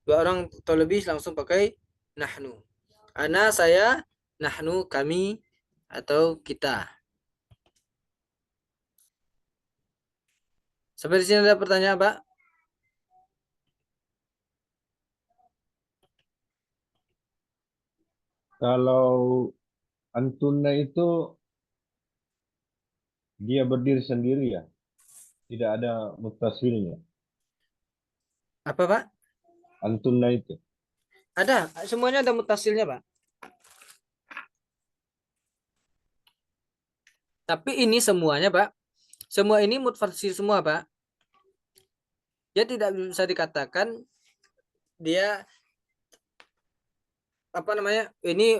B: 2 orang atau lebih langsung pakai nahnu. Ana, saya, nahnu, kami, atau kita. Sampai di sini ada pertanyaan, Pak?
A: Kalau antunna itu dia berdiri sendiri ya, tidak ada mutasilnya.
B: Apa, Pak?
A: Antunna itu.
B: Ada, semuanya ada mutasilnya, Pak. Tapi ini semuanya, Pak. Semua ini mutasil semua, Pak. Dia tidak bisa dikatakan dia apa namanya? Ini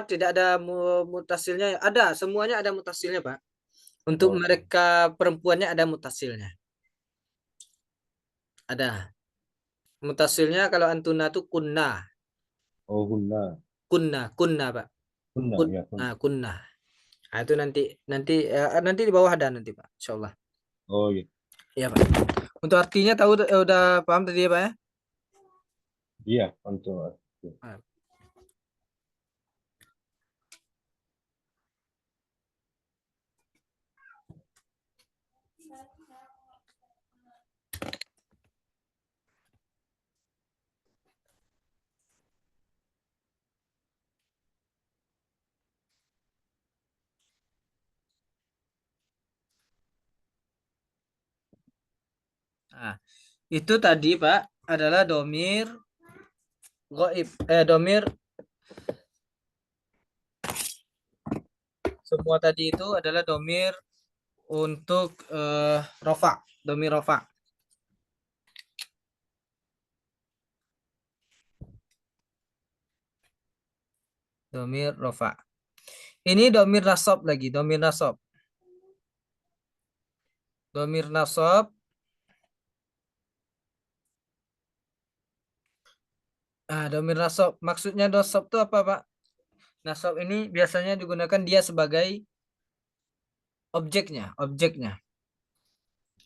B: tidak ada mutasilnya. Ada, semuanya ada mutasilnya, Pak. Untuk mereka perempuannya ada mutasilnya. Ada. Mutasilnya kalau antuna itu kunna.
A: Oh, kunna.
B: Kunna, Pak.
A: Kunna, ya, kunna.
B: Kunna. Itu nanti di bawah ada nanti, Pak. Insyaallah.
A: Oh, iya.
B: Iya, Pak. Untuk artinya tahu udah paham tadi ya, Pak ya?
A: Iya, untuk.
B: Nah, itu tadi Pak adalah domir goib. Domir semua tadi itu adalah domir untuk rofa. Domir rofa. Domir rofa. Ini domir nasab lagi. Domir nasab. Domir nasab. Domir nasab. Maksudnya nasab itu apa Pak? Nasab ini biasanya digunakan dia sebagai objeknya. Objeknya.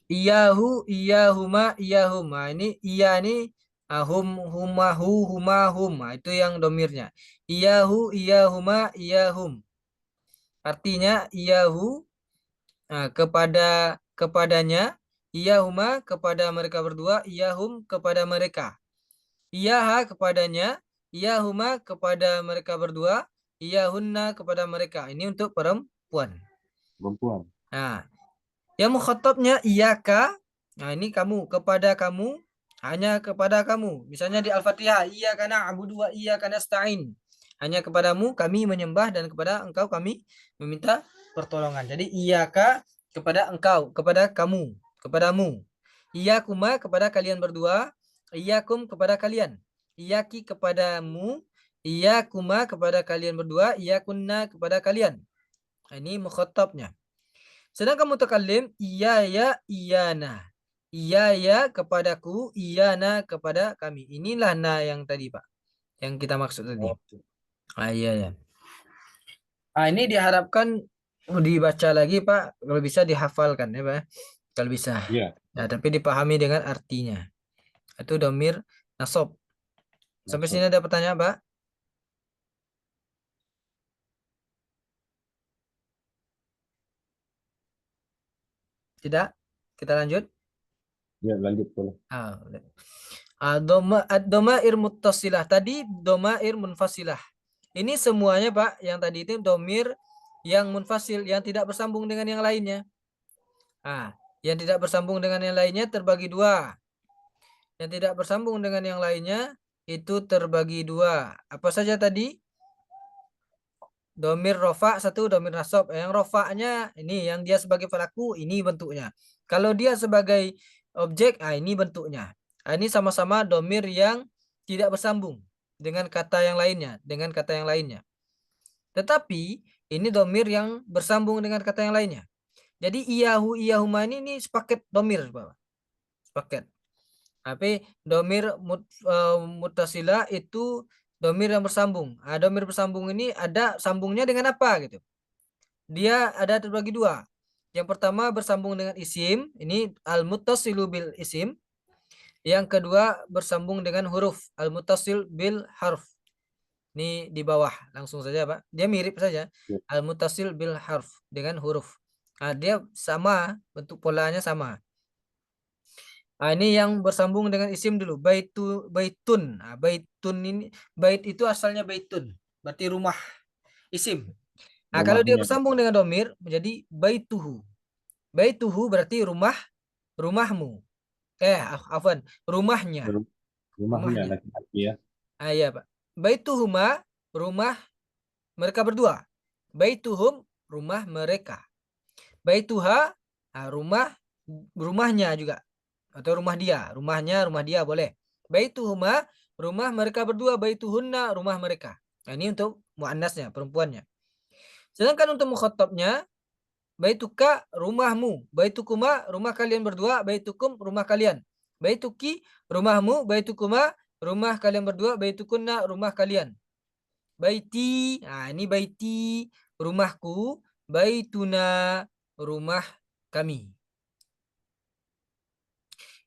B: Iyahu, iyahuma, iyahuma. Ini iya ini hum, humahu, humahum. Itu yang domirnya. Iyahu, iyahuma, iyahum. Artinya iyahu kepadanya, iyahuma kepada mereka berdua, iyahum kepada mereka. Iyaha kepadanya, iyahuma kepada mereka berdua, iyahunna kepada mereka. Ini untuk perempuan.
A: Perempuan.
B: Nah, yang mukhatabnya iyaka. Nah, ini kamu, kepada kamu, hanya kepada kamu. Misalnya di Al-Fatihah, iyyaka na'budu wa iyyaka nasta'in. Hanya kepadamu kami menyembah dan kepada engkau kami meminta pertolongan. Jadi iyaka kepada engkau, kepada kamu, kepadamu. Iyakuma kepada kalian berdua, iyakum kepada kalian. Iyaki kepadamu, iyakuma kepada kalian berdua, iyakunna kepada kalian. Nah, ini mukhatabnya. Sedangkan mutakallim iya ya iyana. Iya ya kepadaku, iyana kepada kami. Inilah na yang tadi, Pak. Yang kita maksud tadi. Iya ya. Ini diharapkan dibaca lagi, Pak. Kalau bisa dihafalkan ya, Pak. Kalau bisa.
A: Iya.
B: Nah, tapi dipahami dengan artinya. Itu domir nasab. Sampai sini ada pertanyaan, Pak? Tidak? Kita lanjut.
A: Ya, lanjut boleh.
B: Domair muttasilah. Tadi domair munfasilah. Ini semuanya Pak, yang tadi itu domir yang munfasil, yang tidak bersambung dengan yang lainnya. Yang tidak bersambung dengan yang lainnya terbagi dua. Yang tidak bersambung dengan yang lainnya itu terbagi dua. Apa saja tadi? Domir rofa satu, domir nasab. Yang rofanya ini yang dia sebagai pelaku, ini bentuknya. Kalau dia sebagai objek, ini bentuknya. Ini sama-sama domir yang tidak bersambung dengan kata yang lainnya, Tetapi ini domir yang bersambung dengan kata yang lainnya. Jadi iyahu, iyahuma ini sepaket domir, Bapak. Sepaket. Tapi domir mutasila itu domir yang bersambung. Domir bersambung ini ada sambungnya dengan apa gitu? Dia ada terbagi dua. Yang pertama bersambung dengan isim, ini al-muttasilu bil isim. Yang kedua bersambung dengan huruf, al-muttasil bil harf. Ini di bawah langsung saja, Pak. Dia mirip saja. Al-muttasil bil harf dengan huruf. Dia sama, bentuk polanya sama. Ini yang bersambung dengan isim dulu. Baitun. Baitun ini, bait itu asalnya baitun. Berarti rumah. Isim. Kalau dia bersambung dengan domir menjadi baituhu. Baituhu berarti rumahmu. Afwan, rumahnya.
A: Rumahnya laki-laki ya.
B: Iya, Pak. Baituhuma, rumah mereka berdua. Baituhum, rumah mereka. Baituha, rumahnya juga. Atau rumah dia. Rumah dia boleh. Baituhuma, rumah mereka berdua. Baituhunna, rumah mereka. Ini untuk muannasnya, perempuannya. Sedangkan untuk mukhatabnya, baituka, rumahmu. Baitukuma, rumah kalian berdua. Baitukum, rumah kalian. Baituki, rumahmu. Baitukuma, rumah kalian berdua. Baitukunna, rumah kalian. Baiti, ini baiti, rumahku. Baituna, rumah kami.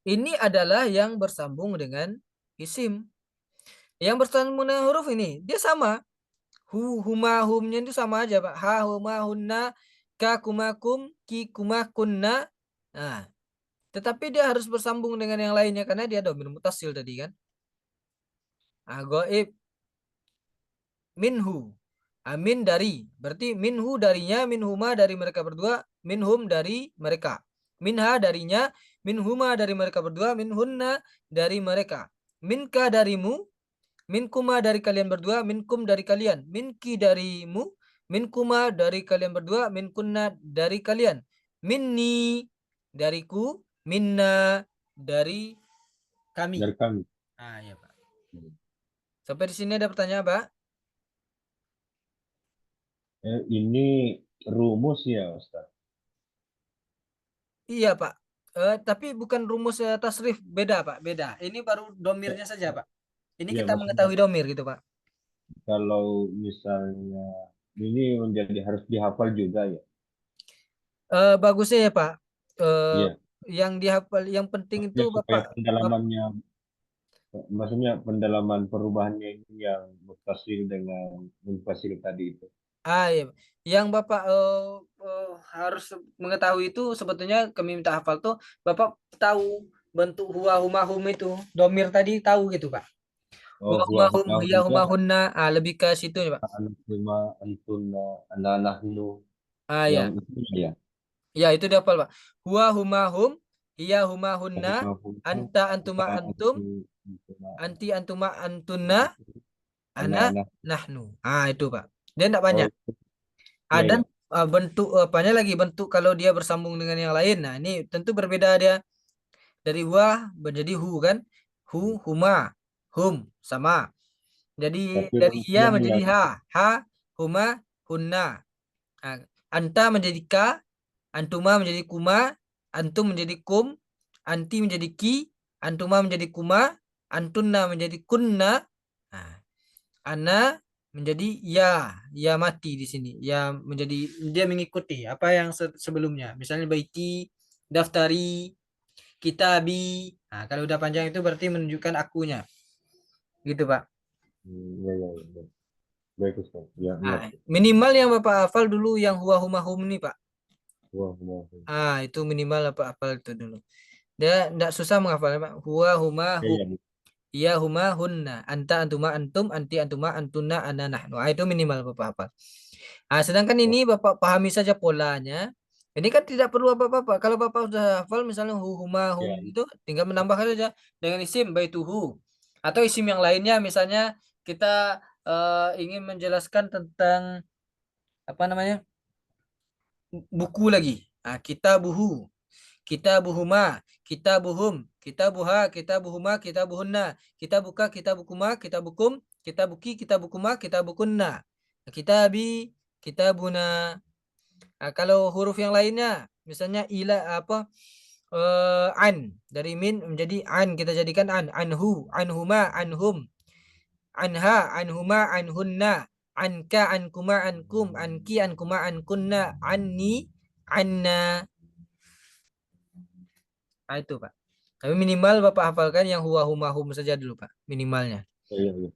B: Ini adalah yang bersambung dengan isim. Yang bersambung dengan huruf ini, dia sama. Huma, humnya itu sama aja, Pak. Ha, huma, hunna, ka, kumakum, ki, kumakunna. Tetapi dia harus bersambung dengan yang lainnya karena dia domir mutasil tadi kan. Goib. Minhu. Min dari. Berarti minhu darinya, minhuma dari mereka berdua, minhum dari mereka. Minha darinya, minhuma dari mereka berdua, minhunna dari mereka, minka darimu, minkuma dari kalian berdua, minkum dari kalian, minki darimu, minkuma dari kalian berdua, minkunna dari kalian, minni dariku, minna dari kami.
A: Dari kami.
B: Ah ya Pak. Sampai di sini ada pertanyaan Pak?
A: Ini rumus ya Ustaz.
B: Iya Pak. Tapi bukan rumus tasrif, beda Pak, beda. Ini baru domirnya saja Pak. Ini
A: Ya,
B: kita
A: maksudnya
B: mengetahui domir gitu Pak.
A: kalau misalnya ini menjadi harus dihafal juga ya.
B: Bagusnya ya Pak. Eh,
A: Iya.
B: yang dihafal, yang penting itu
A: Maksudnya supaya
B: Bapak
A: pendalamannya, maksudnya pendalaman perubahannya ini yang mutasil dengan munfasil tadi itu.
B: iya. Yang Bapak harus mengetahui itu sebetulnya kami minta hafal tuh Bapak tahu bentuk huwa huma hum itu. Domir tadi tahu gitu Pak.
A: Oh,
B: Huwa
A: huwa
B: huma hum
A: huma
B: hiya
A: huwa
B: huma hunna. Lebih ke situ ya Pak.
A: antuma antuna ananahnu yang
B: Ya.
A: itu ya.
B: Ya itu dihafal Pak. Huwa huma hum hiya huma hunna
A: Huma huma
B: anta antuma antum
A: antuma
B: anti antuma antunna ana
A: ananah.
B: nahnu. Itu Pak. Dia tidak
A: Oh,
B: banyak.
A: iya
B: Dan
A: ya.
B: bentuk apanya lagi, bentuk kalau dia bersambung dengan yang lain. Nah, ini tentu berbeda dia. Dari huwa menjadi hu kan? Hu, huma, hum sama. Jadi
A: Tapi
B: dari iya
A: rumusnya
B: menjadi
A: yang
B: ha, ha, huma, hunna. Nah, anta menjadi ka, antuma menjadi kuma, antum menjadi kum, anti menjadi ki, antuma menjadi kuma, antunna menjadi kunna. Nah, ana menjadi ya, ya mati di sini. Ya menjadi dia mengikuti apa yang sebelumnya. Misalnya baiti, daftari, kitabi. Nah, kalau udah panjang itu berarti menunjukkan akunya. Gitu, Pak.
A: ya, ya, ya. Baik Ustaz. Ya,
B: Nah,
A: mengerti.
B: minimal yang Bapak hafal dulu yang huwa huma hum nih, Pak.
A: Huwa huma hum.
B: Itu minimal Bapak hafal itu dulu. Dia enggak susah menghafalnya, Pak. Huwa huma
A: Ya,
B: hum.
A: ya.
B: Iya huma hunna. Anta antuma antum, anti antuma antuna ana nahnu. Itu minimal Bapak hafal. Sedangkan
A: Oh,
B: ini Bapak pahami saja polanya. Ini kan tidak perlu apa-apa. Kalau Bapak sudah hafal misalnya hu huma hum
A: ya.
B: itu tinggal menambahkan saja dengan isim baituhu atau isim yang lainnya misalnya kita ingin menjelaskan tentang apa namanya? Buku lagi. Kitabuhu, kitabuhuma, kitabuhum, kitabuha, kitabuhuma, kitabuhunna, kitabuka, kitabukuma, kitabukum, kitabuki, kitabukuma, kitabukunna. Kitabi, kitabuna. Kalau huruf yang lainnya, misalnya ila apa an dari min menjadi an kita jadikan anhu, anhuma, anhum, anha, anhuma, anhunna, anka, ankuma, ankum, anki, ankuma, ankunna, anni, anna. Itu Pak. Tapi minimal Bapak hafalkan yang huwa huma hum saja dulu Pak, minimalnya.
A: Ya, ya, ya.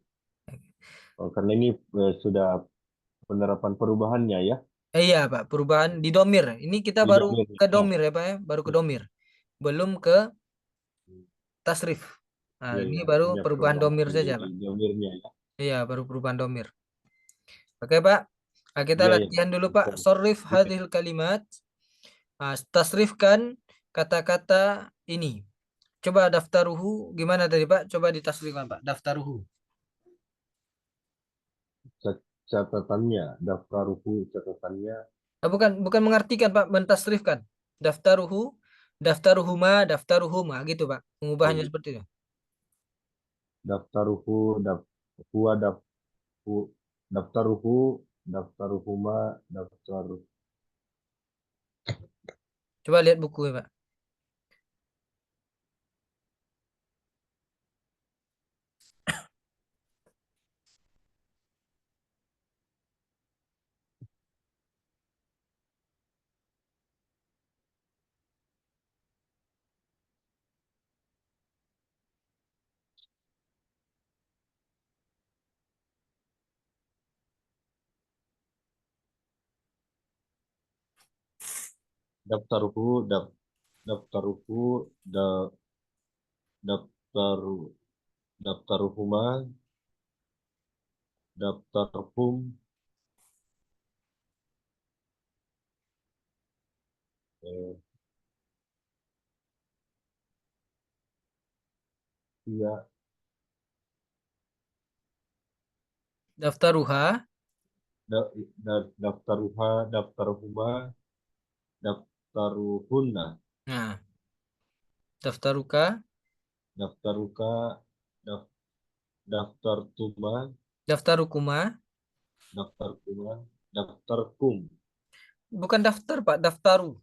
A: Oh, karena ini sudah penerapan perubahannya ya.
B: Iya Pak, perubahan di domir. Ini kita
A: Di
B: baru
A: domir.
B: ke
A: Ya.
B: domir ya Pak ya, baru ke domir. Belum ke tasrif.
A: Ya,
B: Ini
A: ya.
B: baru
A: Hanya
B: perubahan
A: perubahan
B: domir saja
A: di
B: Pak.
A: domirnya ya.
B: Iya, baru perubahan domir. Oke Pak, kita
A: Ya, ya.
B: latihan dulu Pak. Sorrif hadhil kalimat. Tasrifkan kata-kata ini. Coba daftaruhu gimana tadi Pak? Coba ditasrifkan Pak. Daftaruhu.
A: Catatannya, daftaruhu catatannya,
B: Bukan mengartikan Pak, mentasrifkan. Daftaruhu, daftaruhuma, daftaruhuma gitu Pak. Mengubahnya
A: eh,
B: seperti itu.
A: daftaruhu, huwa, daftaruhu, daftaruhuma, daftar,
B: Coba lihat buku ya Pak.
A: daftaruhu, daftaruhu, daftaru, daftaruhuma, daftarhum, eh, Iya.
B: Daftaruha.
A: Daftaruha, daftaruhuma, daftaruhunna,
B: Nah, daftaruka,
A: daftaruka, daf- daftartuma,
B: daftarukuma.
A: daftarkuma, daftarkum,
B: Bukan daftar, Pak, daftaru.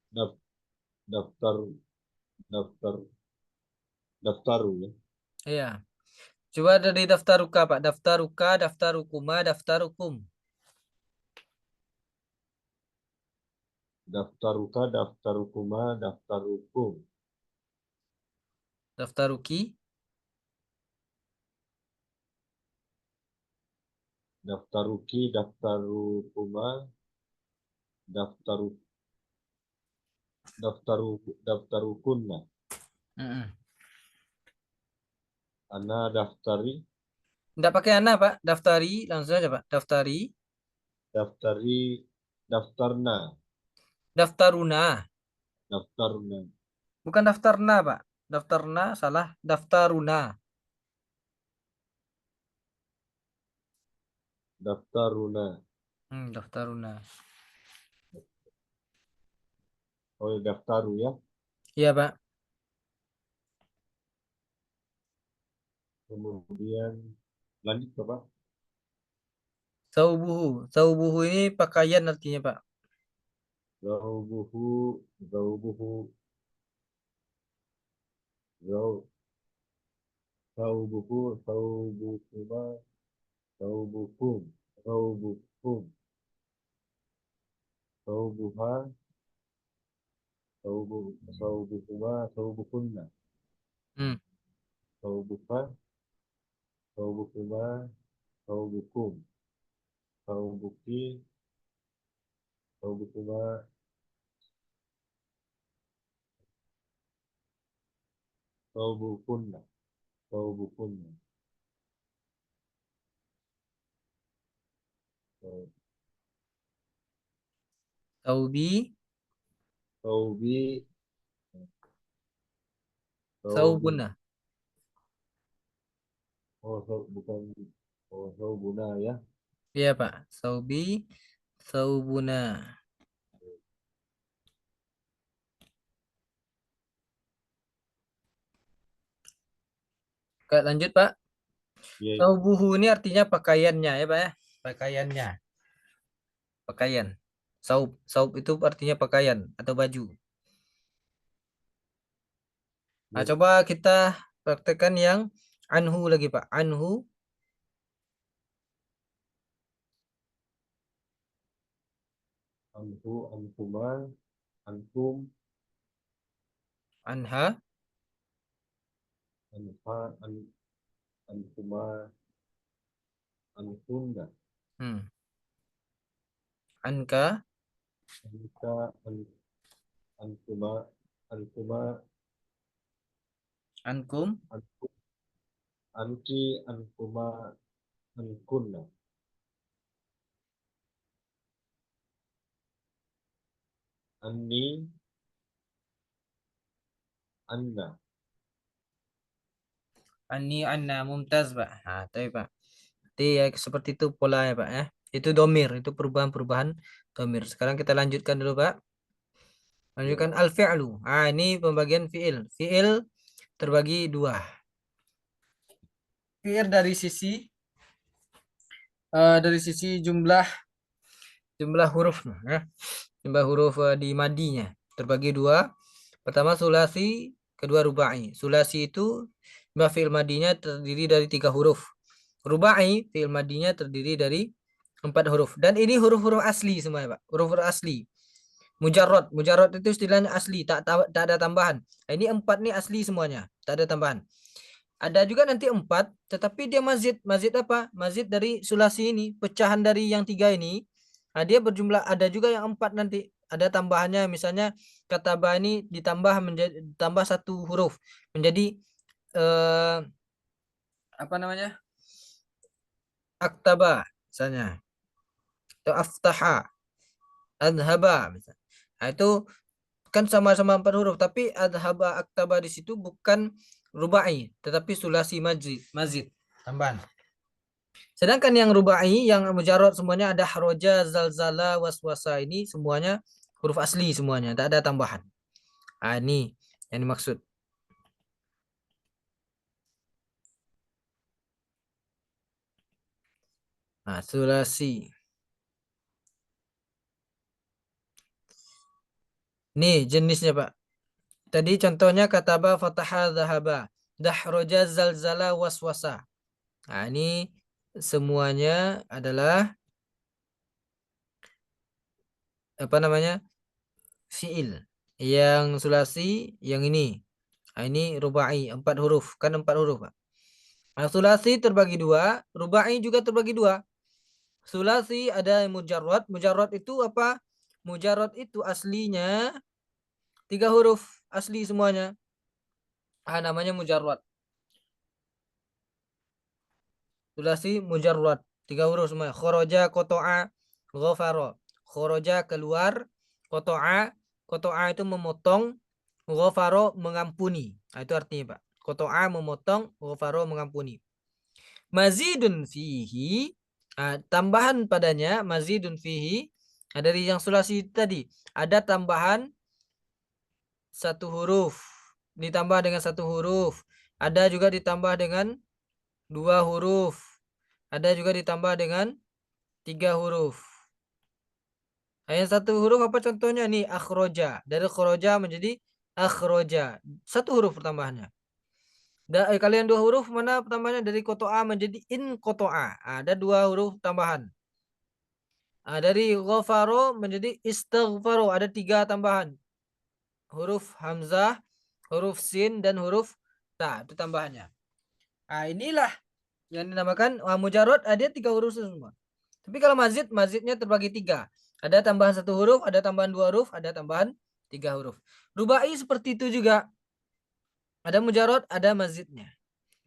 A: daf- daftar, daftar, daftaru ya.
B: Iya. Coba dari daftaruka, Pak. Daftaruka, daftarukuma, daftarukum.
A: Daftaruka, daftarukuma, daftarukum,
B: Daftaruki.
A: daftaruki, daftarukuma, daftaru, daftarukunna,
B: Mm-mm.
A: ana daftari,
B: Nggak pakai ana, Pak. Daftari, langsung aja, Pak. Daftari.
A: daftari, daftarna,
B: Daftaruna.
A: daftarna,
B: Bukan daftarna, Pak. Daftarna salah. Daftaruna.
A: daftaruna.
B: Daftaruna.
A: Oh, ya, daftaru ya.
B: Iya, Pak.
A: Kemudian lanjut Bapak.
B: Saubuhu. Saubuhu ini pakaian artinya, Pak.
A: Zaubuhu, zaubuhu, zau, zaubuhu, zaubukuma, zaubukum, zaubukum, zaubuha, zaubu, zaubukuma, zaubukunna,
B: Hmm.
A: zaubuka, zaubukuma, zaubukum, zaubuki, zaubukuma, zaubukunna, zaubukunna, zau-
B: Saubi.
A: zaubi, zaubi,
B: Saubuna.
A: oh, bukan, oh, zaubuna ya.
B: Iya, Pak. Saubi. Saubuna. Oke, lanjut, Pak.
A: Iya,
B: Saubuhu ini artinya pakaiannya, ya, Pak, ya. Pakaiannya. Pakaian. Saub. Saub itu artinya pakaian atau baju. Nah,
A: iya.
B: coba kita praktekkan yang anhu lagi, Pak. Anhu,
A: Antu, antuma, antum,
B: anha,
A: anha, antuma, antunna,
B: hmm. Anka,
A: anka, antuma, antuma,
B: ankum,
A: antu, anki, antuma, ankunna, anni, anna.
B: ani, anna, mumtaz, Pak. Nah, tapi, Pak. Jadi ya seperti itu polanya, Pak, ya. Itu domir, itu perubahan-perubahan domir. Sekarang kita lanjutkan dulu, Pak.
A: Ya,
B: Lanjutkan al-fi'lu. Ah, ini pembagian fi'il. Fi'il terbagi dua. Fi'il dari sisi jumlah huruf, ya. Jumlah huruf di madinya terbagi dua. Pertama sulasi, kedua rubai. Sulasi itu jumlah fi'il madinya terdiri dari 3 huruf. Rubai fi'il madinya terdiri dari 4 huruf. Dan ini huruf-huruf asli semua, Pak. Huruf-huruf asli. Mujarrad, mujarrad itu istilahnya asli, tak ada tambahan. Nah, ini 4 nih asli semuanya, tak ada tambahan. Ada juga nanti 4, tetapi dia mazid. Mazid apa? Mazid dari sulasi ini, pecahan dari yang 3 ini. Nah, dia berjumlah, ada juga yang 4 nanti. Ada tambahannya, misalnya kata ba ini ditambah 1 huruf menjadi eh, apa namanya? Aktaba misalnya. Atau aftaha, adhaba misalnya. Nah, itu kan sama-sama 4 huruf, tapi adhaba aktaba di situ bukan rubai, tetapi sulasi mazid tambahan. Sedangkan yang rubai, yang mujarrad semuanya ada haroja, zalzala, waswasa, ini semuanya huruf asli semuanya, tak ada tambahan. Ini yang dimaksud. Sulasi. Nih jenisnya Pak. Tadi contohnya kataba, fataha, dhahaba, dahroja, zalzala, waswasa. Ini semuanya adalah apa namanya? Fiil. Yang sulasi yang ini. Ini rubai, 4 huruf. Kan 4 huruf, Pak. Sulasi terbagi 2, rubai juga terbagi 2. Sulasi ada mujarrad. Mujarrad itu apa? Mujarrad itu aslinya 3 huruf. Asli semuanya. Namanya mujarrad. Sulasi mujarrad. 3 huruf semua. Khoroja, koto'a, ghafara. Khoroja keluar, koto'a. Koto'a itu memotong, ghafara mengampuni. Itu artinya Pak. Koto'a memotong, ghafara mengampuni. Mazidun fihi. Tambahan padanya, mazidun fihi. Dari yang sulasi tadi. Ada tambahan 1 huruf. Ditambah dengan 1 huruf. Ada juga ditambah dengan 2 huruf. Ada juga ditambah dengan 3 huruf. Yang 1 huruf apa contohnya nih? Akhroja. Dari khroja menjadi akhroja. 1 huruf pertambahannya. Kalian 2 huruf mana pertambahannya? Dari koto'a menjadi in koto'a. Ada 2 huruf tambahan. Dari ghafaro menjadi istighfaro. Ada 3 tambahan. Huruf hamzah, huruf sin, dan huruf ta. Itu tambahannya. Inilah yang dinamakan mujarrad. Ada 3 huruf semua. Tapi kalau mazidnya terbagi 3. Ada tambahan 1 huruf, ada tambahan 2 huruf, ada tambahan 3 huruf. Rubai seperti itu juga. Ada mujarrad, ada mazidnya.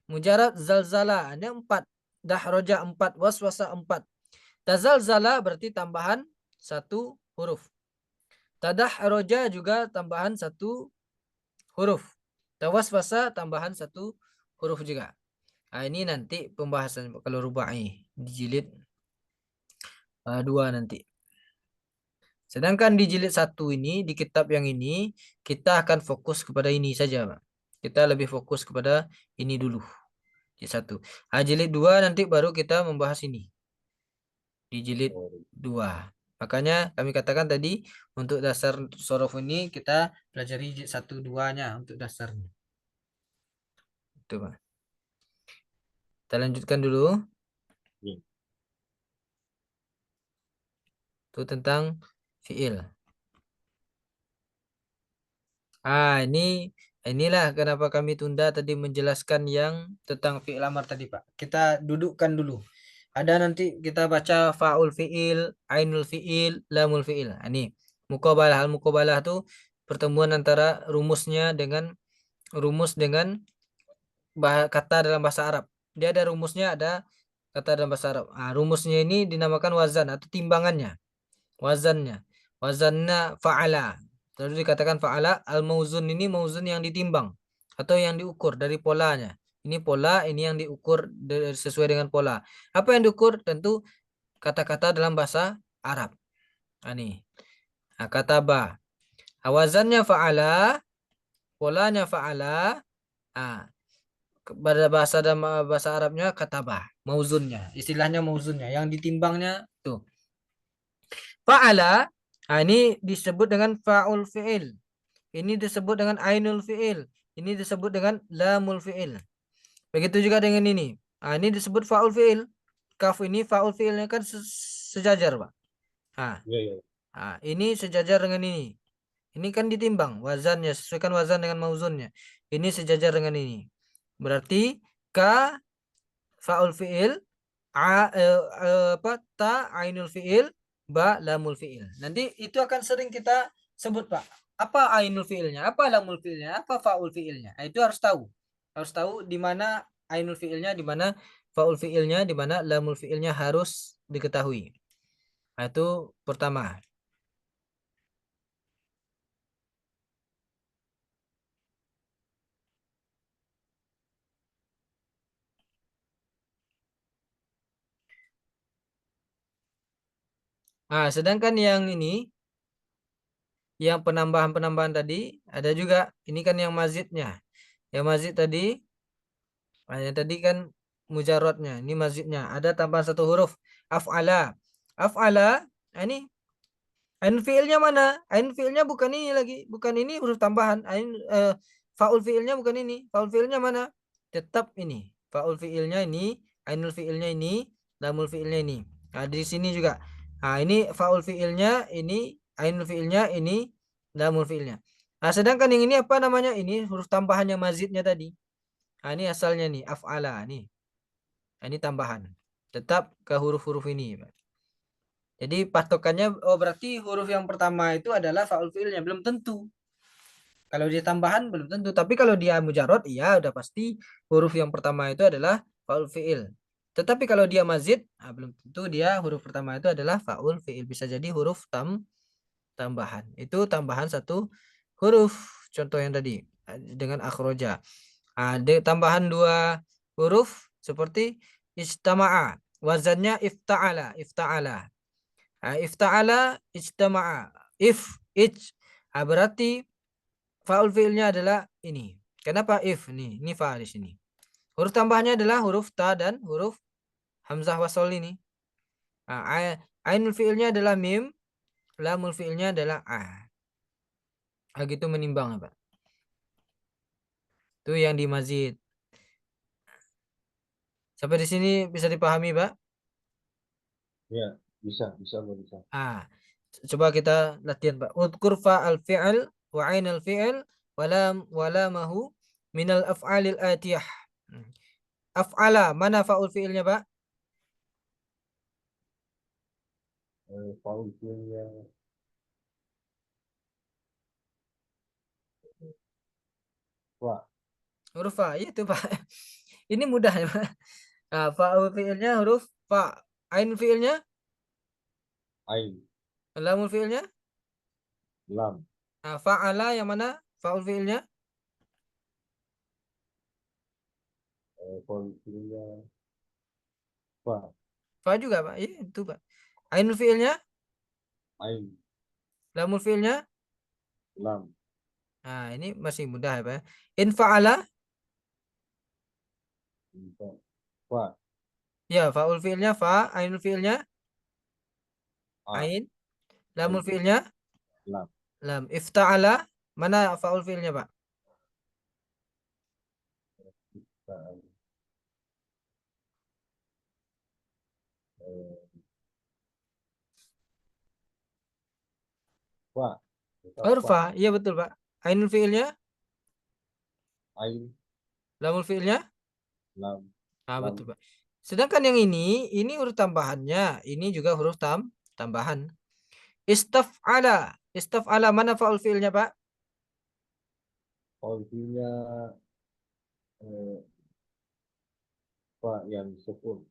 B: Mujarrad zalzala ada 4. Dahroja 4, waswasa 4. Tazalzala berarti tambahan 1 huruf. Tadahroja juga tambahan 1 huruf. Tawaswasa tambahan 1 huruf juga. Ini nanti pembahasan kalau rubai di jilid 2 nanti. Sedangkan di jilid 1 ini, di kitab yang ini, kita akan fokus kepada ini saja, Pak. Kita lebih fokus kepada ini dulu. Jilid 1. Jilid 2 nanti baru kita membahas ini. Di jilid 2. Makanya kami katakan tadi, untuk dasar sorof ini kita pelajari jilid 1, 2-nya untuk dasarnya. Itu, Pak. Kita lanjutkan dulu. Itu tentang fiil. Inilah kenapa kami tunda tadi menjelaskan yang tentang fiil amar tadi, Pak. Kita dudukkan dulu. Ada nanti kita baca fa'ul fiil, ainul fiil, lamul fiil. Ini muqabalah. Al-muqabalah itu pertemuan antara rumus dengan kata dalam bahasa Arab. Dia ada rumusnya, ada kata dalam bahasa Arab. Rumusnya ini dinamakan wazan atau timbangannya. Wazannya fa'ala. Lalu dikatakan fa'ala, al-mauzun ini mauzun yang ditimbang atau yang diukur dari polanya. Ini pola, ini yang diukur sesuai dengan pola. Apa yang diukur? Tentu kata-kata dalam bahasa Arab. Ini. Kata ba. Wazannya fa'ala, polanya fa'ala. Pada bahasa Arabnya kata ba, mauzunnya. Istilahnya mauzunnya, yang ditimbangnya tuh. Fa'ala, ini disebut dengan fa'ul fi'il. Ini disebut dengan ainul fi'il. Ini disebut dengan lamul fi'il. Begitu juga dengan ini. Ini disebut fa'ul fi'il. Kaf ini fa'ul fi'ilnya kan sejajar, Pak. Ini sejajar dengan ini. Ini kan ditimbang wazannya, sesuaikan wazan dengan mauzunnya. Ini sejajar dengan ini. Berarti ka fa'ul fi'il, ta ainul fi'il, ba lamul fi'il. Nanti itu akan sering kita sebut, Pak. Apa ainul fi'ilnya, apa lamul fi'ilnya, apa fa'ul fi'ilnya. Itu harus tahu. Harus tahu di mana ainul fi'ilnya, di mana fa'ul fi'ilnya, di mana lamul fi'ilnya harus diketahui. Itu pertama. Nah, sedangkan yang ini, yang penambahan-penambahan tadi, ada juga. Ini kan yang mazidnya. Yang mazid tadi, yang tadi kan mujarrodnya. Ini mazidnya. Ada tambahan satu huruf. Af'ala. Af'ala, ini ain fiilnya mana? Ain fiilnya bukan ini lagi. Bukan ini huruf tambahan. Faul fiilnya bukan ini. Faul fiilnya mana? Tetap ini. Faul fiilnya ini. Ainul fiilnya ini. Lamul fiilnya ini. Nah, di sini juga. Nah, ini faul fiilnya ini. Ainul fiilnya ini. Lamul fiilnya. Nah, sedangkan yang ini apa namanya? Ini huruf tambahannya mazidnya tadi. Nah, ini asalnya nih. Af'ala nih. Nah, ini tambahan. Tetap ke huruf-huruf ini. Jadi patokannya, oh berarti huruf yang pertama itu adalah faul fiilnya, belum tentu. Kalau dia tambahan belum tentu, tapi kalau dia mujarrad, iya udah pasti huruf yang pertama itu adalah faul fiil. Tetapi kalau dia mazid, belum tentu dia huruf pertama itu adalah faul fiil. Bisa jadi huruf tambahan. Itu tambahan satu huruf. Contoh yang tadi dengan akhroja. Tambahan dua huruf seperti istama'a. Wazannya ifta'ala, ifta'ala. Ifta'ala ijtama'a. Berarti faul fiilnya adalah ini. Kenapa if? Ini fa di sini. Huruf tambahnya adalah huruf ta dan huruf hamzah wasol ini. Ainul fiilnya adalah mim, lamul fiilnya adalah a. Gitu menimbang, Pak. Itu yang di mazid. Sampai di sini bisa dipahami, Pak?
A: Ya, bisa.
B: Coba kita latihan, Pak. Udkur fa'al fi'al wa ainal fi'al wala mahu minal af'alil atiyah. Af'ala, mana fa'ul fi'ilnya, Pak?
A: Faul fiilnya wa,
B: Huruf fa, itu Pak. Ini mudah ya, Pak. Fa'ul fi'ilnya huruf fa. Ain fi'ilnya,
A: ain,
B: lamul fi'ilnya.
A: lam,
B: Fa'ala yang mana? Fa'ul fi'ilnya.
A: faul fiilnya fa,
B: Fa juga, Pak. Iya, itu, Pak. Ainul fi'ilnya,
A: ain,
B: lamul fi'ilnya.
A: lam,
B: Ini masih mudah ya, Pak. In fa'ala,
A: fa,
B: ya fa'ul fi'ilnya fa, ainul fi'ilnya
A: a,
B: ain, lamul
A: ain,
B: fi'ilnya
A: lam,
B: lam. Ifta'ala, mana fa'ul fi'ilnya, Pak?
A: fa, fa,
B: Huruf
A: fa,
B: fa, iya betul, Pak. Ainul fi'ilnya,
A: ain,
B: lamul fi'ilnya.
A: lam,
B: Betul,
A: lam,
B: Pak. Sedangkan yang ini huruf tambahannya, ini juga huruf tambahan. Istaf'ala. Istaf'ala mana fa'ul fi'ilnya, Pak?
A: faul fiilnya eh, fa yang sukun,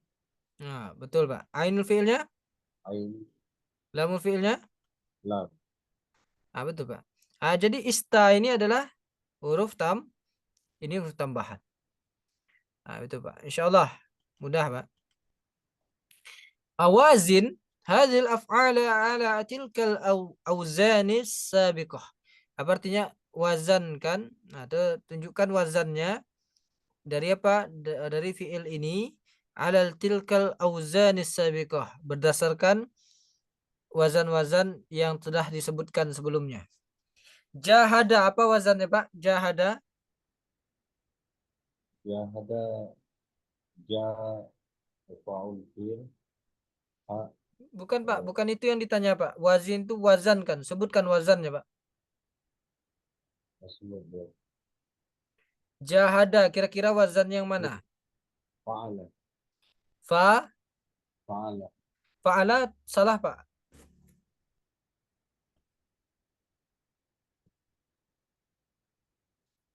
B: Betul, Pak. Ainul fi'ilnya,
A: ain,
B: lamul fi'ilnya.
A: lam,
B: Betul, Pak. Jadi ista ini adalah huruf ini huruf tambahan. Betul, Pak. Insyaallah mudah, Pak. Awazin hadhil af'ala ala tilkal auzanis sabiqah. Apa artinya wazankan? Itu tunjukkan wazannya dari apa? Dari fiil ini alal tilkal auzanis sabiqah, berdasarkan wazan-wazan yang telah disebutkan sebelumnya. Jahada, apa wazannya, Pak? Jahada.
A: ya ada ja, faul fiil, ha,
B: Bukan, Pak, bukan itu yang ditanya, Pak. Wazin itu wazan kan? Sebutkan wazannya, Pak.
A: masmur,
B: Jahada, kira-kira wazan yang mana?
A: fa'ala,
B: Fa,
A: fa'ala,
B: fa'ala salah, Pak.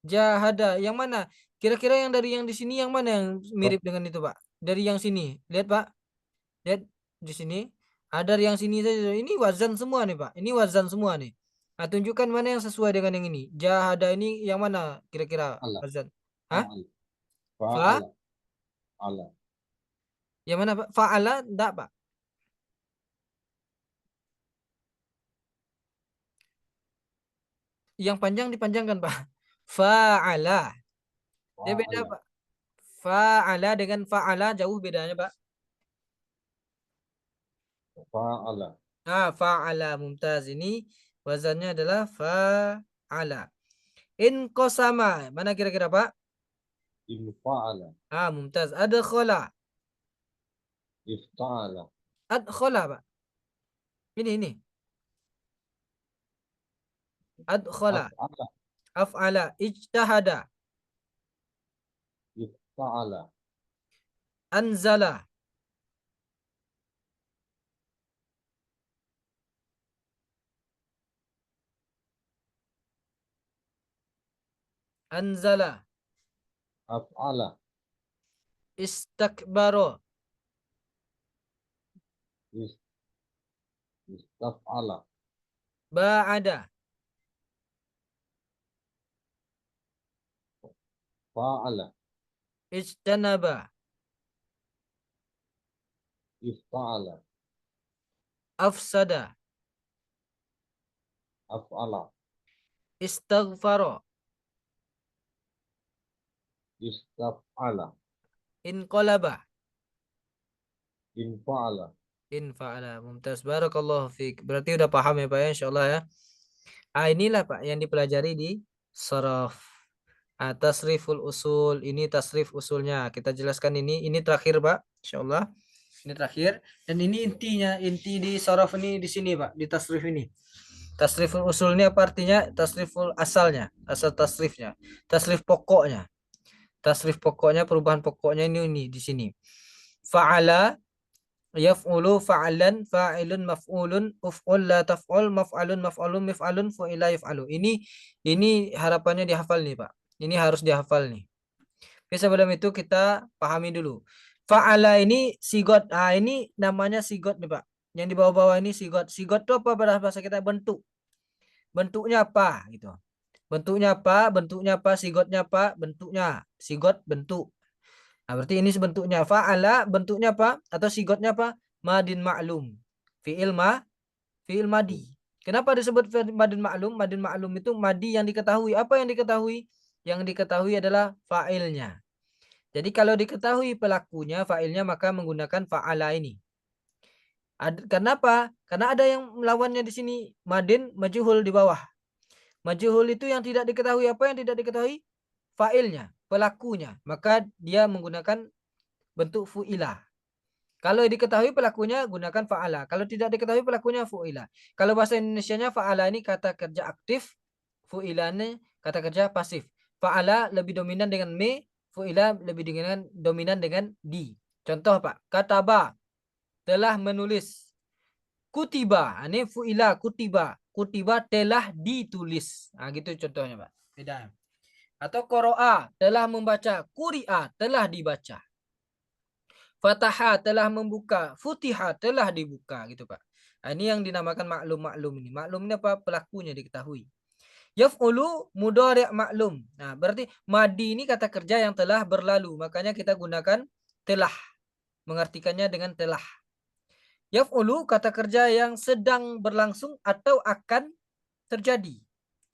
B: Jahada, yang mana? Kira-kira yang dari yang di sini yang mana yang
A: oh,
B: mirip dengan itu, Pak? Dari yang sini. Lihat, Pak. Lihat di sini. Ada yang sini saja. Ini wazan semua nih, Pak. Ini wazan semua nih. Tunjukkan mana yang sesuai dengan yang ini. Jahada ini yang mana kira-kira
A: ala,
B: wazan? Hah?
A: fa'ala,
B: Fa?
A: fa'ala, ala,
B: Yang mana, Pak? Fa'ala? Enggak, Pak. yang panjang dipanjangkan, Pak. Fa'ala. Dia beda,
A: Fa'ala.
B: Pak. Fa'ala dengan fa'ala jauh bedanya, Pak.
A: Fa'ala.
B: Fa'ala, mumtaz. Ini wazannya adalah fa'ala. In qasama, mana kira-kira, Pak?
A: Infa'ala.
B: Mumtaz. Adkhala.
A: Ifta'ala.
B: Adkhala, Pak. Ini. Adkhala.
A: Af'ala.
B: Af'ala. Ijtahada.
A: Ifta'ala.
B: Anzala. Anzala.
A: Af'ala.
B: Istakbaro.
A: Istaf'ala.
B: Ba'ada.
A: Fa'ala.
B: Ijtanaba.
A: Ifta'ala.
B: Afsada.
A: Af'ala.
B: Istaghfaro.
A: Istaf'ala.
B: Inqalaba.
A: Infa'ala.
B: Infa'ala. Mumtaz. Barakallahu fiik. Berarti udah paham ya, Pak, ya, insyaallah ya. Inilah, Pak, yang dipelajari di sharaf. Tasriful usul. Ini tasrif usulnya. Kita jelaskan ini terakhir, Pak, insyaallah. Ini terakhir dan ini intinya, inti di sharaf ini di sini, Pak, di tasrif ini. Tasriful usul ini apa artinya? Tasriful asalnya, asal tasrifnya, tasrif pokoknya. Tasrif pokoknya, perubahan pokoknya ini di sini. Fa'ala, yaf'ulu, fa'alan, fa'ilun, maf'ulun, uf'ul, la taf'ul, maf'alun, maf'alun, mif'alun, fu'ila, yaf'alu. Ini harapannya dihafal nih, Pak. Ini harus dihafal nih. Oke, sebelum itu kita pahami dulu. Fa'ala ini sigot. Ini namanya sigot nih, Pak. Yang di bawah-bawah ini sigot. Sigot itu apa pada bahasa kita? Bentuk. Bentuknya apa gitu. Bentuknya apa? Bentuknya apa? Sigotnya apa? Bentuknya. Sigot bentuk. Berarti ini bentuknya. Fa'ala bentuknya apa? Atau sigotnya apa? Madin ma'lum. Fi'il madi. Kenapa disebut madin ma'lum? Madin ma'lum itu madi yang diketahui. Apa yang diketahui? Yang diketahui adalah fa'ilnya. Jadi kalau diketahui pelakunya, fa'ilnya, maka menggunakan fa'ala ini. Kenapa? Karena ada yang melawannya di sini. Madin majhul di bawah. Majhul itu yang tidak diketahui. Apa yang tidak diketahui? Fa'ilnya, pelakunya. Maka dia menggunakan bentuk fu'ila. Kalau diketahui pelakunya, gunakan fa'ala. Kalau tidak diketahui pelakunya, fu'ila. Kalau bahasa Indonesianya, fa'ala ini kata kerja aktif, fu'ila ini kata kerja pasif. Fa'ala lebih dominan dengan me, fu'ila lebih dominan dengan di. Contoh, Pak, kataba, telah menulis. Kutiba, ini fu'ila, kutiba. Kutiba telah ditulis. Gitu contohnya, Pak. Beda. Atau qoro'a, telah membaca. Kuri'a, telah dibaca. Fataha, telah membuka. Futiha, telah dibuka. Gitu, Pak. Ini yang dinamakan maklum-maklum ini. Maklum ini apa? Pelakunya diketahui. Yaf'ulu mudhari' maklum. Nah, berarti madi ini kata kerja yang telah berlalu. Makanya kita gunakan telah. Mengartikannya dengan telah. Yaf'ulu kata kerja yang sedang berlangsung atau akan terjadi.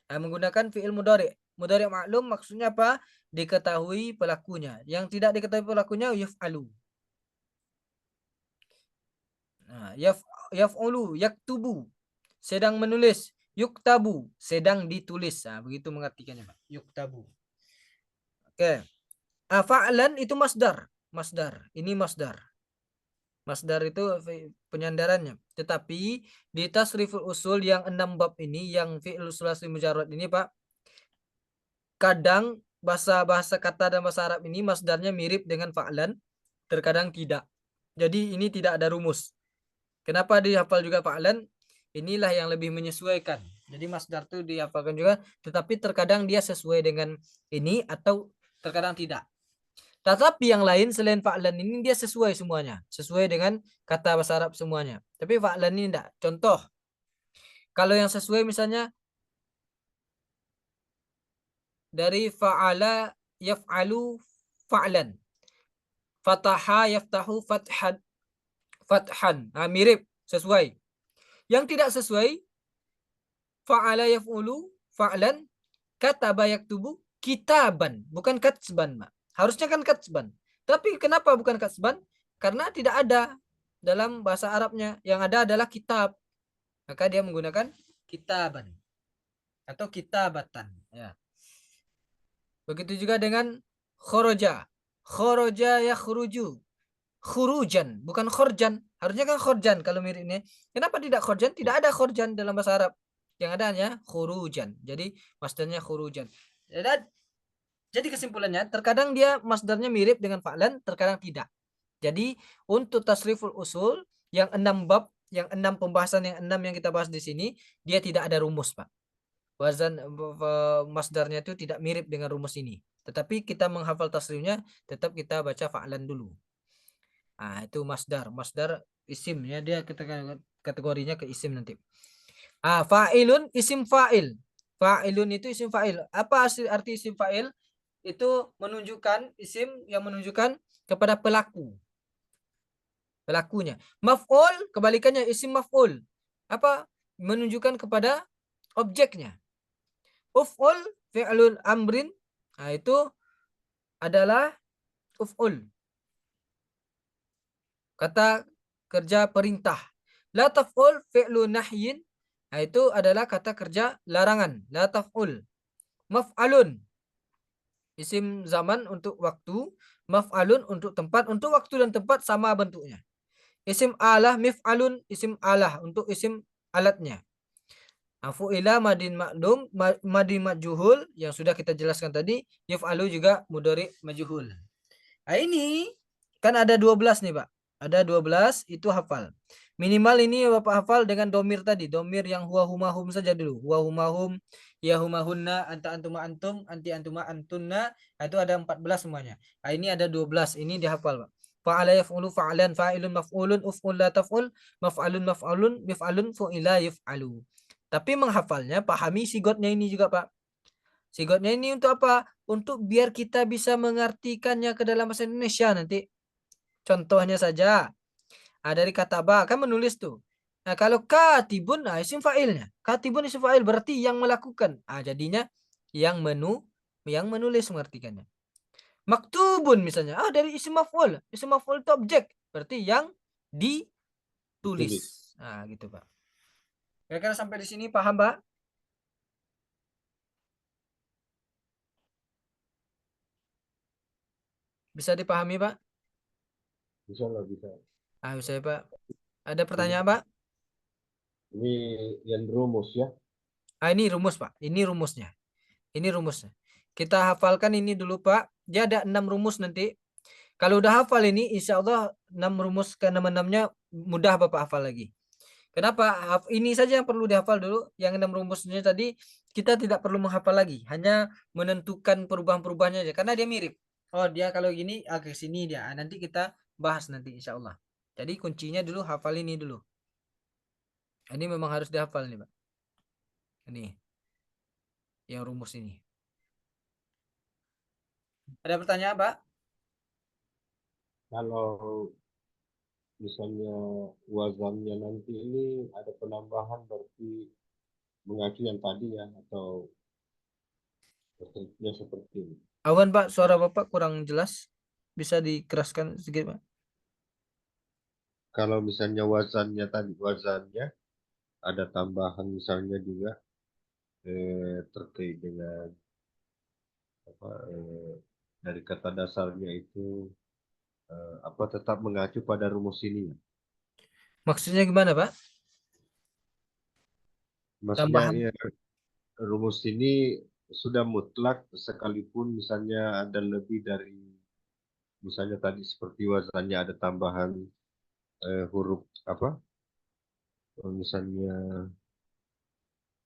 B: Menggunakan fi'il mudhari'. Mudhari' maklum maksudnya apa? Diketahui pelakunya. Yang tidak diketahui pelakunya yaf'alu. Yaf'ulu, yaktubu, sedang menulis. Yuktabu, sedang ditulis. Begitu mengartikannya, Pak. Yuktabu. Oke. Fa'lan itu masdar. Ini masdar. Masdar itu penyandarannya. Tetapi di tasriful usul yang 6 bab ini, yang fi'il sulasi mujarrad ini, Pak, kadang bahasa kata dan bahasa Arab ini masdarnya mirip dengan fa'lan, terkadang tidak. Jadi ini tidak ada rumus. Kenapa dihafal juga fa'lan? Inilah yang lebih menyesuaikan. Jadi masdar itu dihafalkan juga, tetapi terkadang dia sesuai dengan ini atau terkadang tidak. Tetapi yang lain selain fa'lan ini dia sesuai semuanya. Sesuai dengan kata bahasa Arab semuanya. Tapi fa'lan ini tidak. Contoh, kalau yang sesuai misalnya dari fa'ala yaf'alu fa'lan. Fataha yaftahu fathan. Mirip, sesuai. Yang tidak sesuai, fa'ala yaf'ulu fa'lan, kataba yaktubu kitaban, bukan katsban, Mak. Harusnya kan katsban. Tapi kenapa bukan katsban? Karena tidak ada dalam bahasa Arabnya. Yang ada adalah kitab. Maka dia menggunakan kitaban atau kitabatan. Ya. Begitu juga dengan khoroja. Khoroja yakhruju. Khurujan, bukan khorjan. Harusnya kan khorjan kalau mirip ini. Kenapa tidak khorjan? Tidak ada khorjan dalam bahasa Arab. Yang ada hanya khurujan. Jadi masdarnya khurujan. Jadi kesimpulannya, terkadang dia masdarnya mirip dengan fa'lan, terkadang tidak. Jadi untuk tasriful usul yang 6 bab, yang 6 pembahasan yang 6 yang kita bahas di sini, dia tidak ada rumus, Pak. Wazan masdarnya itu tidak mirip dengan rumus ini. Tetapi kita menghafal tasrifnya, tetap kita baca fa'lan dulu. Nah, itu masdar. Masdar isim ya, dia kategorinya ke isim nanti. Fa'ilun isim fa'il. Fa'ilun itu isim fa'il. Apa arti isim fa'il? Itu menunjukkan isim yang menunjukkan kepada pelaku. Pelakunya. Maf'ul kebalikannya isim maf'ul. Apa? Menunjukkan kepada objeknya. Uf'ul fi'lul amrin. Nah, itu adalah uf'ul. Kata kerja perintah. La taf'ul fi'lu nahyin. Nah, itu adalah kata kerja larangan. La taf'ul. Maf'alun. Isim zaman untuk waktu. Maf'alun untuk tempat. Untuk waktu dan tempat sama bentuknya. Isim alah mif'alun. Isim alah untuk isim alatnya. Fu'ila madin maklum. Madin majhul. Yang sudah kita jelaskan tadi. Yuf'alu juga mudhari majhul. Nah, ini kan ada 12 nih, Pak. Ada 12 itu hafal. Minimal ini Bapak hafal dengan domir tadi. Domir yang huwa huma hum saja dulu. Huwa huma hum, ya huma hunna, anta antuma antum, anti antuma antunna. Nah, itu ada 14 semuanya. Nah, ini ada 12. Ini dihafal, Pak. Fa'ala yaf'ulu fa'alan fa'ilun maf'ulun uf'ul la taf'ul maf'alun maf'alun mif'alun fu'ila yuf'alu. Tapi menghafalnya pahami sigotnya ini juga, Pak. Sigotnya ini untuk apa? Untuk biar kita bisa mengartikannya ke dalam bahasa Indonesia nanti. Contohnya saja. Dari kata ba kan menulis tuh. Nah, kalau katibun, nah isim fa'ilnya. Katibun isim fa'il berarti yang melakukan. Jadinya yang menulis mengartikannya. Maktubun misalnya. Dari isim maf'ul. Isim maf'ul itu objek. Berarti yang ditulis. Nah, gitu, Pak. Kira-kira sampai di sini paham, Pak? Bisa dipahami, Pak?
A: Bisa lah, bisa.
B: Bisa ya, Pak. Ada pertanyaan, Pak?
A: Ini yang rumus ya.
B: Ini rumus, Pak. Ini rumusnya. Ini rumusnya. Kita hafalkan ini dulu, Pak. Dia ada 6 rumus nanti. Kalau udah hafal ini, insya Allah 6 rumus ke 6-6-nya mudah Bapak hafal lagi. Kenapa? Ini saja yang perlu dihafal dulu. Yang 6 rumusnya tadi, kita tidak perlu menghafal lagi. Hanya menentukan perubahan-perubahannya aja. Karena dia mirip. Oh, dia kalau gini, ke sini dia. Nanti kita bahas nanti, insya Allah. Jadi kuncinya dulu hafal ini dulu. Ini memang harus dihafal nih, Pak. Ini. Yang rumus ini. Ada pertanyaan, Pak?
A: Kalau misalnya wazannya nanti ini ada penambahan berarti mengacu yang tadi ya, atau bentuknya seperti ini.
B: Awan, Pak, suara Bapak kurang jelas. Bisa dikeraskan sedikit, Pak?
A: Kalau misalnya wazannya ada tambahan misalnya juga terkait dengan apa dari kata dasarnya itu tetap mengacu pada rumus ini ya.
B: Maksudnya gimana, Pak?
A: Maksudnya
B: Tambahan.
A: ya, rumus ini sudah mutlak sekalipun misalnya ada lebih dari, misalnya tadi seperti wazannya ada tambahan huruf apa, misalnya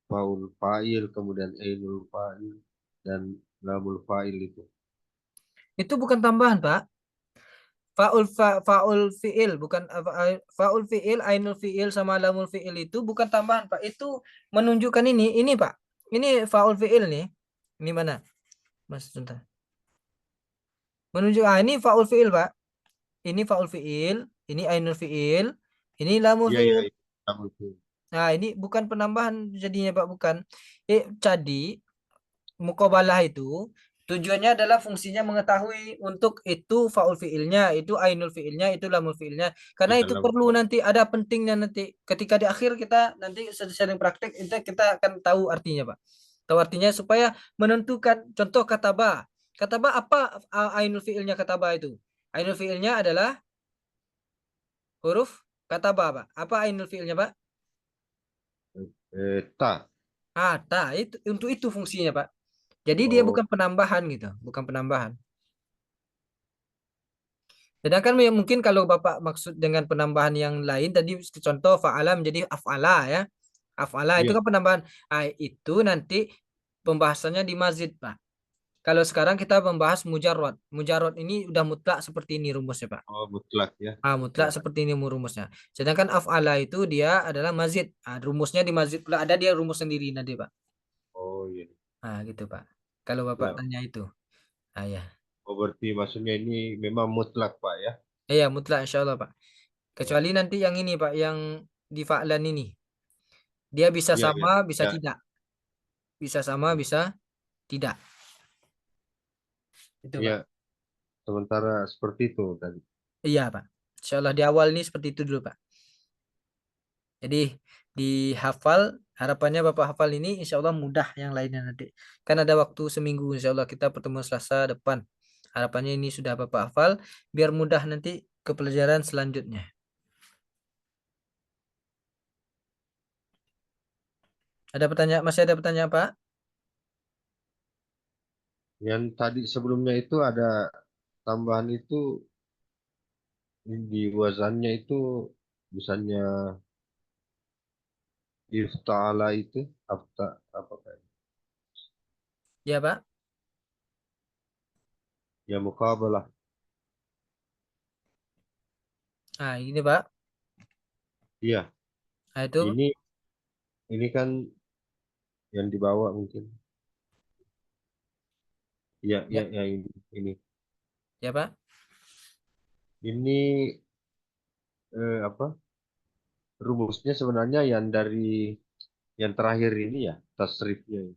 A: faul fa'il, kemudian ainul fa'il dan lamul fa'il itu.
B: Itu bukan tambahan, Pak. Faul fi'il bukan faul fi'il, ainul fi'il sama lamul fi'il itu bukan tambahan, Pak. Itu menunjukkan ini, Pak. Ini faul fi'il nih. Ini mana? Mas, sebentar. Menunjuk ini faul fi'il, Pak. Ini faul fi'il, ini ainul fi'il, ini lamul
A: Iya, iya,
B: fi'il.
A: iya. Lamul fi'il.
B: Nah, ini bukan penambahan jadinya Pak, bukan. Jadi mukobalah itu tujuannya adalah fungsinya mengetahui untuk itu faul fiilnya, itu ainul fiilnya, itu lamul fiilnya.
A: di
B: Karena itu
A: dalam
B: perlu nanti ada pentingnya nanti ketika di akhir kita nanti sering praktek itu kita akan tahu artinya Pak. Tahu artinya supaya menentukan contoh kataba. Kataba apa ainul fiilnya kataba itu? Ainul fiilnya adalah huruf kataba Pak. Apa ainul fiilnya Pak?
A: ta.
B: Ta itu untuk itu fungsinya Pak. Jadi dia
A: Oh,
B: bukan penambahan gitu, bukan penambahan. Sedangkan yang mungkin kalau Bapak maksud dengan penambahan yang lain tadi contoh fa'ala menjadi af'ala ya. Af'ala itu
A: iya.
B: kan penambahan. Itu nanti pembahasannya di mazid, Pak. Kalau sekarang kita membahas mujarrad. Mujarrad ini udah mutlak seperti ini rumusnya, Pak.
A: Oh, mutlak ya.
B: Mutlak
A: Mutlak.
B: seperti ini rumusnya. Sedangkan af'ala itu dia adalah mazid. Rumusnya di mazid pula ada dia rumus sendiri nanti, Pak.
A: Oh iya.
B: Gitu, Pak. Kalau Bapak
A: Ya.
B: tanya itu. Ya.
A: Oh, berarti maksudnya ini memang mutlak, Pak ya.
B: Iya, mutlak insya Allah, Pak.
A: Oh,
B: Kecuali nanti yang ini, Pak, yang di fa'lan ini. Dia bisa
A: iya, iya.
B: sama, bisa
A: Ya.
B: tidak. Bisa sama, bisa tidak. Itu,
A: Iya,
B: Pak.
A: sementara seperti itu tadi.
B: Iya, Pak. Insya Allah di awal ini seperti itu dulu, Pak. Jadi dihafal, harapannya Bapak hafal ini insya Allah mudah yang lainnya nanti. Kan ada waktu seminggu insya Allah kita pertemuan Selasa depan. Harapannya ini sudah Bapak hafal, biar mudah nanti ke pelajaran selanjutnya. Ada pertanyaan, masih ada pertanyaan, Pak?
A: Yang tadi sebelumnya itu ada tambahan itu di wazannya itu misalnya ifta'ala itu apa kayak
B: Ya, Pak.
A: ya mukabalah.
B: Ini, Pak.
A: Iya,
B: Itu
A: ini kan yang dibawa mungkin. Iya,
B: ya,
A: iya, ya ini.
B: ya, Pak.
A: Ini apa? Rumusnya sebenarnya yang dari yang terakhir ini ya, tasrifnya.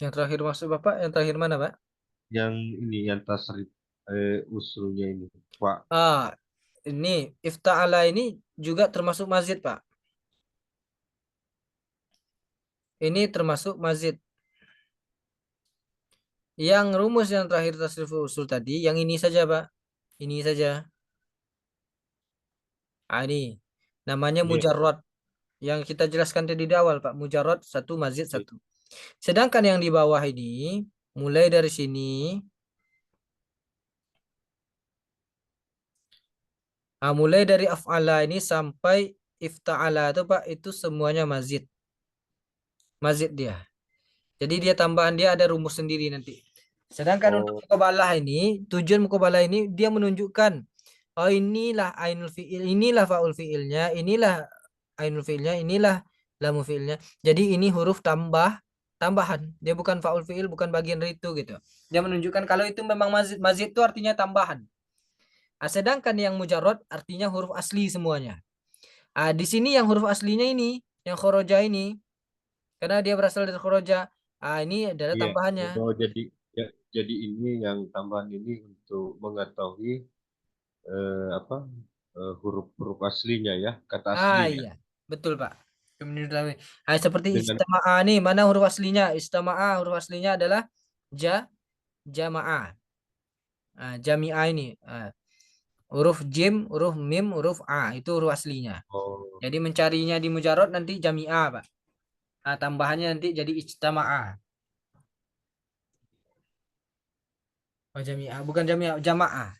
B: Yang terakhir maksud Bapak, yang terakhir mana, Pak?
A: Yang ini yang tasrif usulnya ini. Pak.
B: Ini ifta'ala ini juga termasuk mazid, Pak. Ini termasuk mazid. Yang rumus yang terakhir tasrif usul tadi, yang ini saja, Pak. Ini saja. Ini namanya
A: Iya,
B: mujarrad. Yang kita jelaskan tadi di awal, Pak. Mujarrad satu, mazid satu. Sedangkan yang di bawah ini, mulai dari sini, mulai dari af'ala ini sampai ifta'ala itu, Pak, itu semuanya mazid. Mazid dia. Jadi dia tambahan dia ada rumus sendiri nanti. Sedangkan untuk
A: oh
B: muqabalah ini, tujuan muqabalah ini dia menunjukkan inilah ainul fiil, inilah faul fiilnya, inilah ainul fiilnya, inilah lamu fiilnya. Jadi ini huruf tambahan. Dia bukan faul fiil, bukan bagian dari itu gitu. Dia menunjukkan kalau itu memang mazid, mazid itu artinya tambahan. Sedangkan yang mujarrad artinya huruf asli semuanya. Di sini yang huruf aslinya ini, yang khoroja ini, karena dia berasal dari khoroja. Ini adalah
A: iya.
B: tambahannya.
A: Oh ya, jadi ini yang tambahan ini untuk mengetahui apa huruf-huruf aslinya ya, kata aslinya.
B: Iya, betul Pak. Seperti
A: Dengan
B: istama'ah nih, mana huruf aslinya? Istama'ah huruf aslinya adalah jamaah. Jami'ah ini. Huruf jim, huruf mim, huruf a itu huruf aslinya.
A: oh
B: Jadi mencarinya di mujarrad nanti jami'ah, Pak. Tambahannya nanti jadi istama'ah. Jami'ah, bukan jami'ah,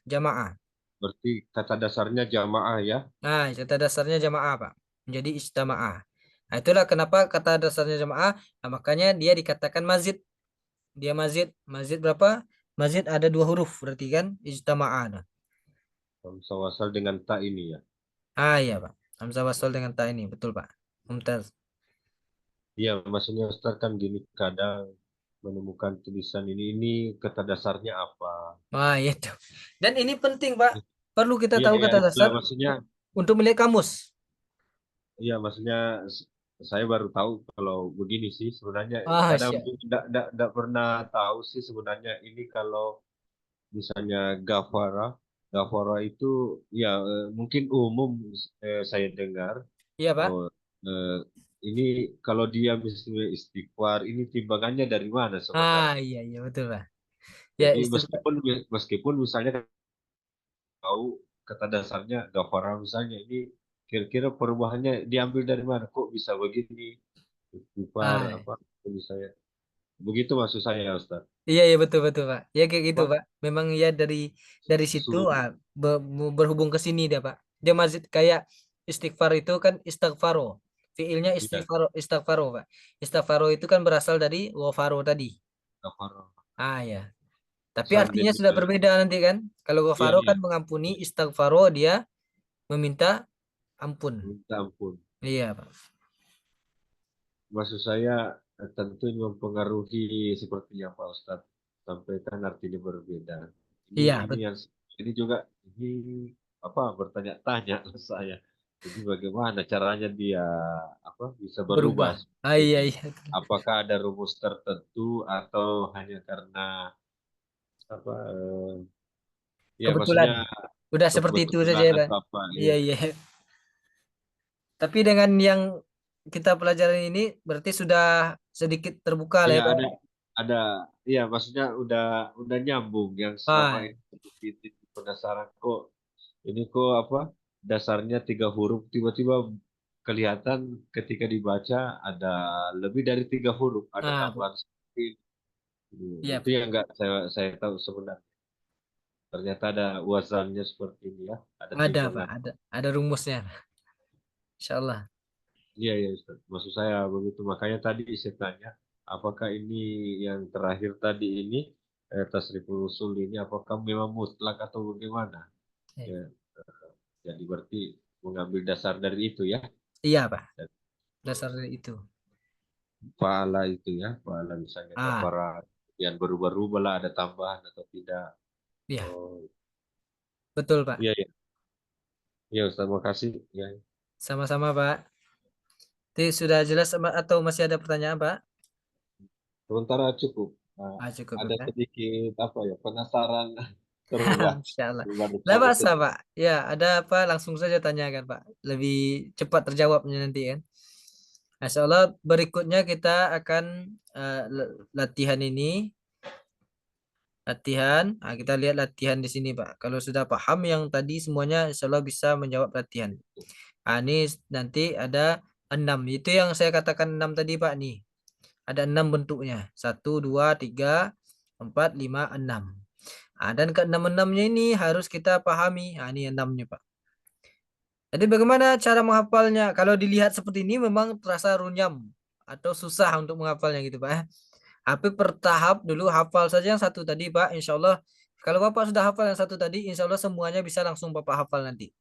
B: jamaah.
A: berarti kata dasarnya jamaah ya.
B: Kata dasarnya jamaah, Pak. Menjadi istama'ah. Itulah kenapa kata dasarnya jamaah. Makanya dia dikatakan mazid. Dia mazid. Mazid berapa? Mazid ada 2 huruf berarti kan? Ijtama'ah.
A: Hamzah wasal dengan ta ini ya.
B: Iya, Pak. Hamzah wasal dengan ta ini. Betul, Pak. Mumtaz.
A: Iya, maksudnya Ustaz kan gini kadang menemukan tulisan ini kata dasarnya apa.
B: Itu. Dan ini penting, Pak. Perlu kita
A: Iya,
B: tahu
A: iya,
B: kata
A: itulah
B: dasar
A: maksudnya.
B: untuk melihat kamus.
A: Iya, maksudnya saya baru tahu kalau begini sih sebenarnya.
B: Ah,
A: Kadang
B: siap.
A: tidak pernah tahu sih sebenarnya ini kalau misalnya Gavara, Gavara itu ya mungkin umum saya dengar.
B: Iya, Pak.
A: Oh, eh, ini kalau dia misalnya istighfar, ini timbangannya dari mana
B: Ah,
A: sebenarnya?
B: iya, iya, betul, Pak. Ya,
A: Jadi
B: istighfar.
A: meskipun misalnya tahu kata dasarnya Gavara misalnya ini kira-kira perubahannya diambil dari mana? Kok bisa begini? Istighfar
B: Ah,
A: apa misalnya? Begitu maksud saya, Ustaz.
B: iya, iya, betul, betul, Pak. Ya kayak gitu,
A: Apa
B: Pak. Memang ya dari situ
A: suhu
B: berhubung ke sini dia, Pak. Dia masih kayak istighfar itu kan istighfaro. Fiilnya
A: tidak
B: istighfaro, Pak. Istighfaro itu kan berasal dari ghafaro tadi.
A: Gavara
B: Ah, ya. Tapi
A: sama
B: artinya sudah
A: juga.
B: berbeda nanti kan. Kalau
A: Iya
B: ghafaro
A: iya.
B: kan mengampuni, istighfaro dia meminta ampun.
A: Minta ampun.
B: Iya, Pak.
A: Maksud saya tentu ini mempengaruhi seperti yang Pak Ustadz sampaikan artinya berbeda. Ini
B: Iya,
A: ini yang ini juga ini apa bertanya-tanya ke saya. Jadi bagaimana caranya dia apa bisa berubah
B: berubah. Ah,
A: seperti
B: iya,
A: ini?
B: iya.
A: Apakah ada rumus tertentu atau hanya karena apa ya
B: Kebetulan.
A: maksudnya
B: Udah seperti itu saja
A: kebetulan
B: ya, Pak.
A: atau apa
B: Iya,
A: ya.
B: iya. Tapi dengan yang kita pelajari ini berarti sudah sedikit terbuka lah
A: Iya
B: ya, Pak.
A: ada iya maksudnya udah nyambung yang selama
B: Ah,
A: ini di penasaran kok ini kok apa dasarnya 3 huruf tiba-tiba kelihatan ketika dibaca ada lebih dari 3 huruf ada
B: Bu.
A: tambahan seperti ini.
B: Iya,
A: Itu
B: Pak.
A: yang nggak saya tahu sebenarnya ternyata ada wazannya seperti ini ya ada
B: Ada, Pak.
A: timbangan.
B: Ada rumusnya. Insya Allah.
A: Iya ya Ustaz. Maksud saya begitu makanya tadi saya tanya apakah ini yang terakhir tadi ini tasriful usul ini apakah memang mutlak atau bagaimana
B: Eh,
A: ya jadi berarti mengambil dasar dari itu ya.
B: Iya, Pak.
A: Dan
B: Dasar dari itu.
A: pahala itu ya, pahala misalnya
B: Ah,
A: kafara yang berubah-ubah lah ada tambahan atau tidak.
B: iya.
A: Oh
B: Betul, Pak.
A: iya ya, iya Ustaz, makasih. Ya,
B: Sama-sama, Pak. Jadi sudah jelas atau masih ada pertanyaan, Pak?
A: sementara cukup. Nah,
B: Ah, cukup
A: ada
B: ya.
A: sedikit apa ya penasaran terulang
B: Insya Allah.
A: baru
B: Lah
A: tahu
B: masa,
A: tentang
B: Pak? Ya, ada apa? Langsung saja tanyakan, Pak. Lebih cepat terjawabnya nanti kan. Insya Allah berikutnya kita akan latihan ini. Latihan. Nah, kita lihat latihan di sini, Pak. Kalau sudah paham yang tadi semuanya, insya Allah bisa menjawab latihan.
A: itu.
B: Ah, ini nanti ada 6. Itu yang saya katakan 6 tadi, Pak. Nih. Ada 6 bentuknya. 1, 2, 3, 4, 5, 6. Ah, dan ke-6-6-nya ini harus kita pahami. Ah, ini 6-nya, Pak. Jadi bagaimana cara menghafalnya? Kalau dilihat seperti ini memang terasa runyam atau susah untuk menghafalnya gitu, Pak. Tapi bertahap dulu hafal saja yang satu tadi, Pak. Insya Allah kalau Bapak sudah hafal yang satu tadi, insya Allah semuanya bisa langsung Bapak hafal nanti.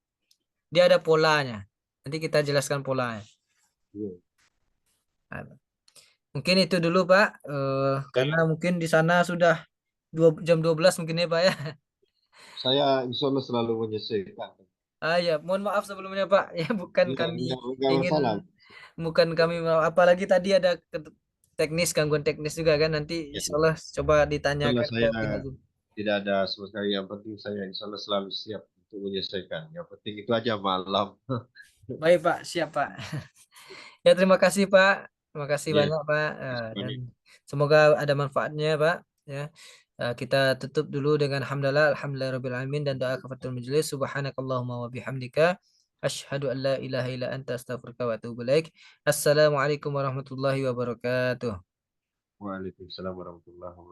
B: Dia ada polanya. Nanti kita jelaskan polanya.
A: Iya.
B: Nah, mungkin itu dulu, Pak. Karena
A: Saya,
B: mungkin di sana sudah jam 12 mungkin ya, Pak ya.
A: saya insya Allah selalu menyesuaikan.
B: Ah ya, mohon maaf sebelumnya, Pak. Ya bukan
A: Iya,
B: kami
A: enggak
B: ingin
A: masalah.
B: apalagi tadi ada teknis gangguan teknis juga kan nanti
A: Ya,
B: insya Allah coba
A: setelah
B: ditanyakan ke
A: saya
B: pihak Zoom.
A: tidak ada sama sekali. Yang penting saya insya Allah selalu siap untuk menyesuaikan. Yang penting itu aja malam.
B: Baik, Pak, siap, Pak. Ya, terima kasih, Pak. Terima kasih
A: Ya,
B: banyak, Pak. Dan semoga ada manfaatnya, Pak. Ya. Kita tutup dulu dengan hamdalah, alhamdulillahirabbil alamin dan doa kafaratul majelis. Subhanakallahumma wa bihamdika asyhadu an la ilaha illa anta astaghfiruka wa atubu ilaik. Assalamualaikum warahmatullahi wabarakatuh.
A: Waalaikumsalam warahmatullahi wabarakatuh.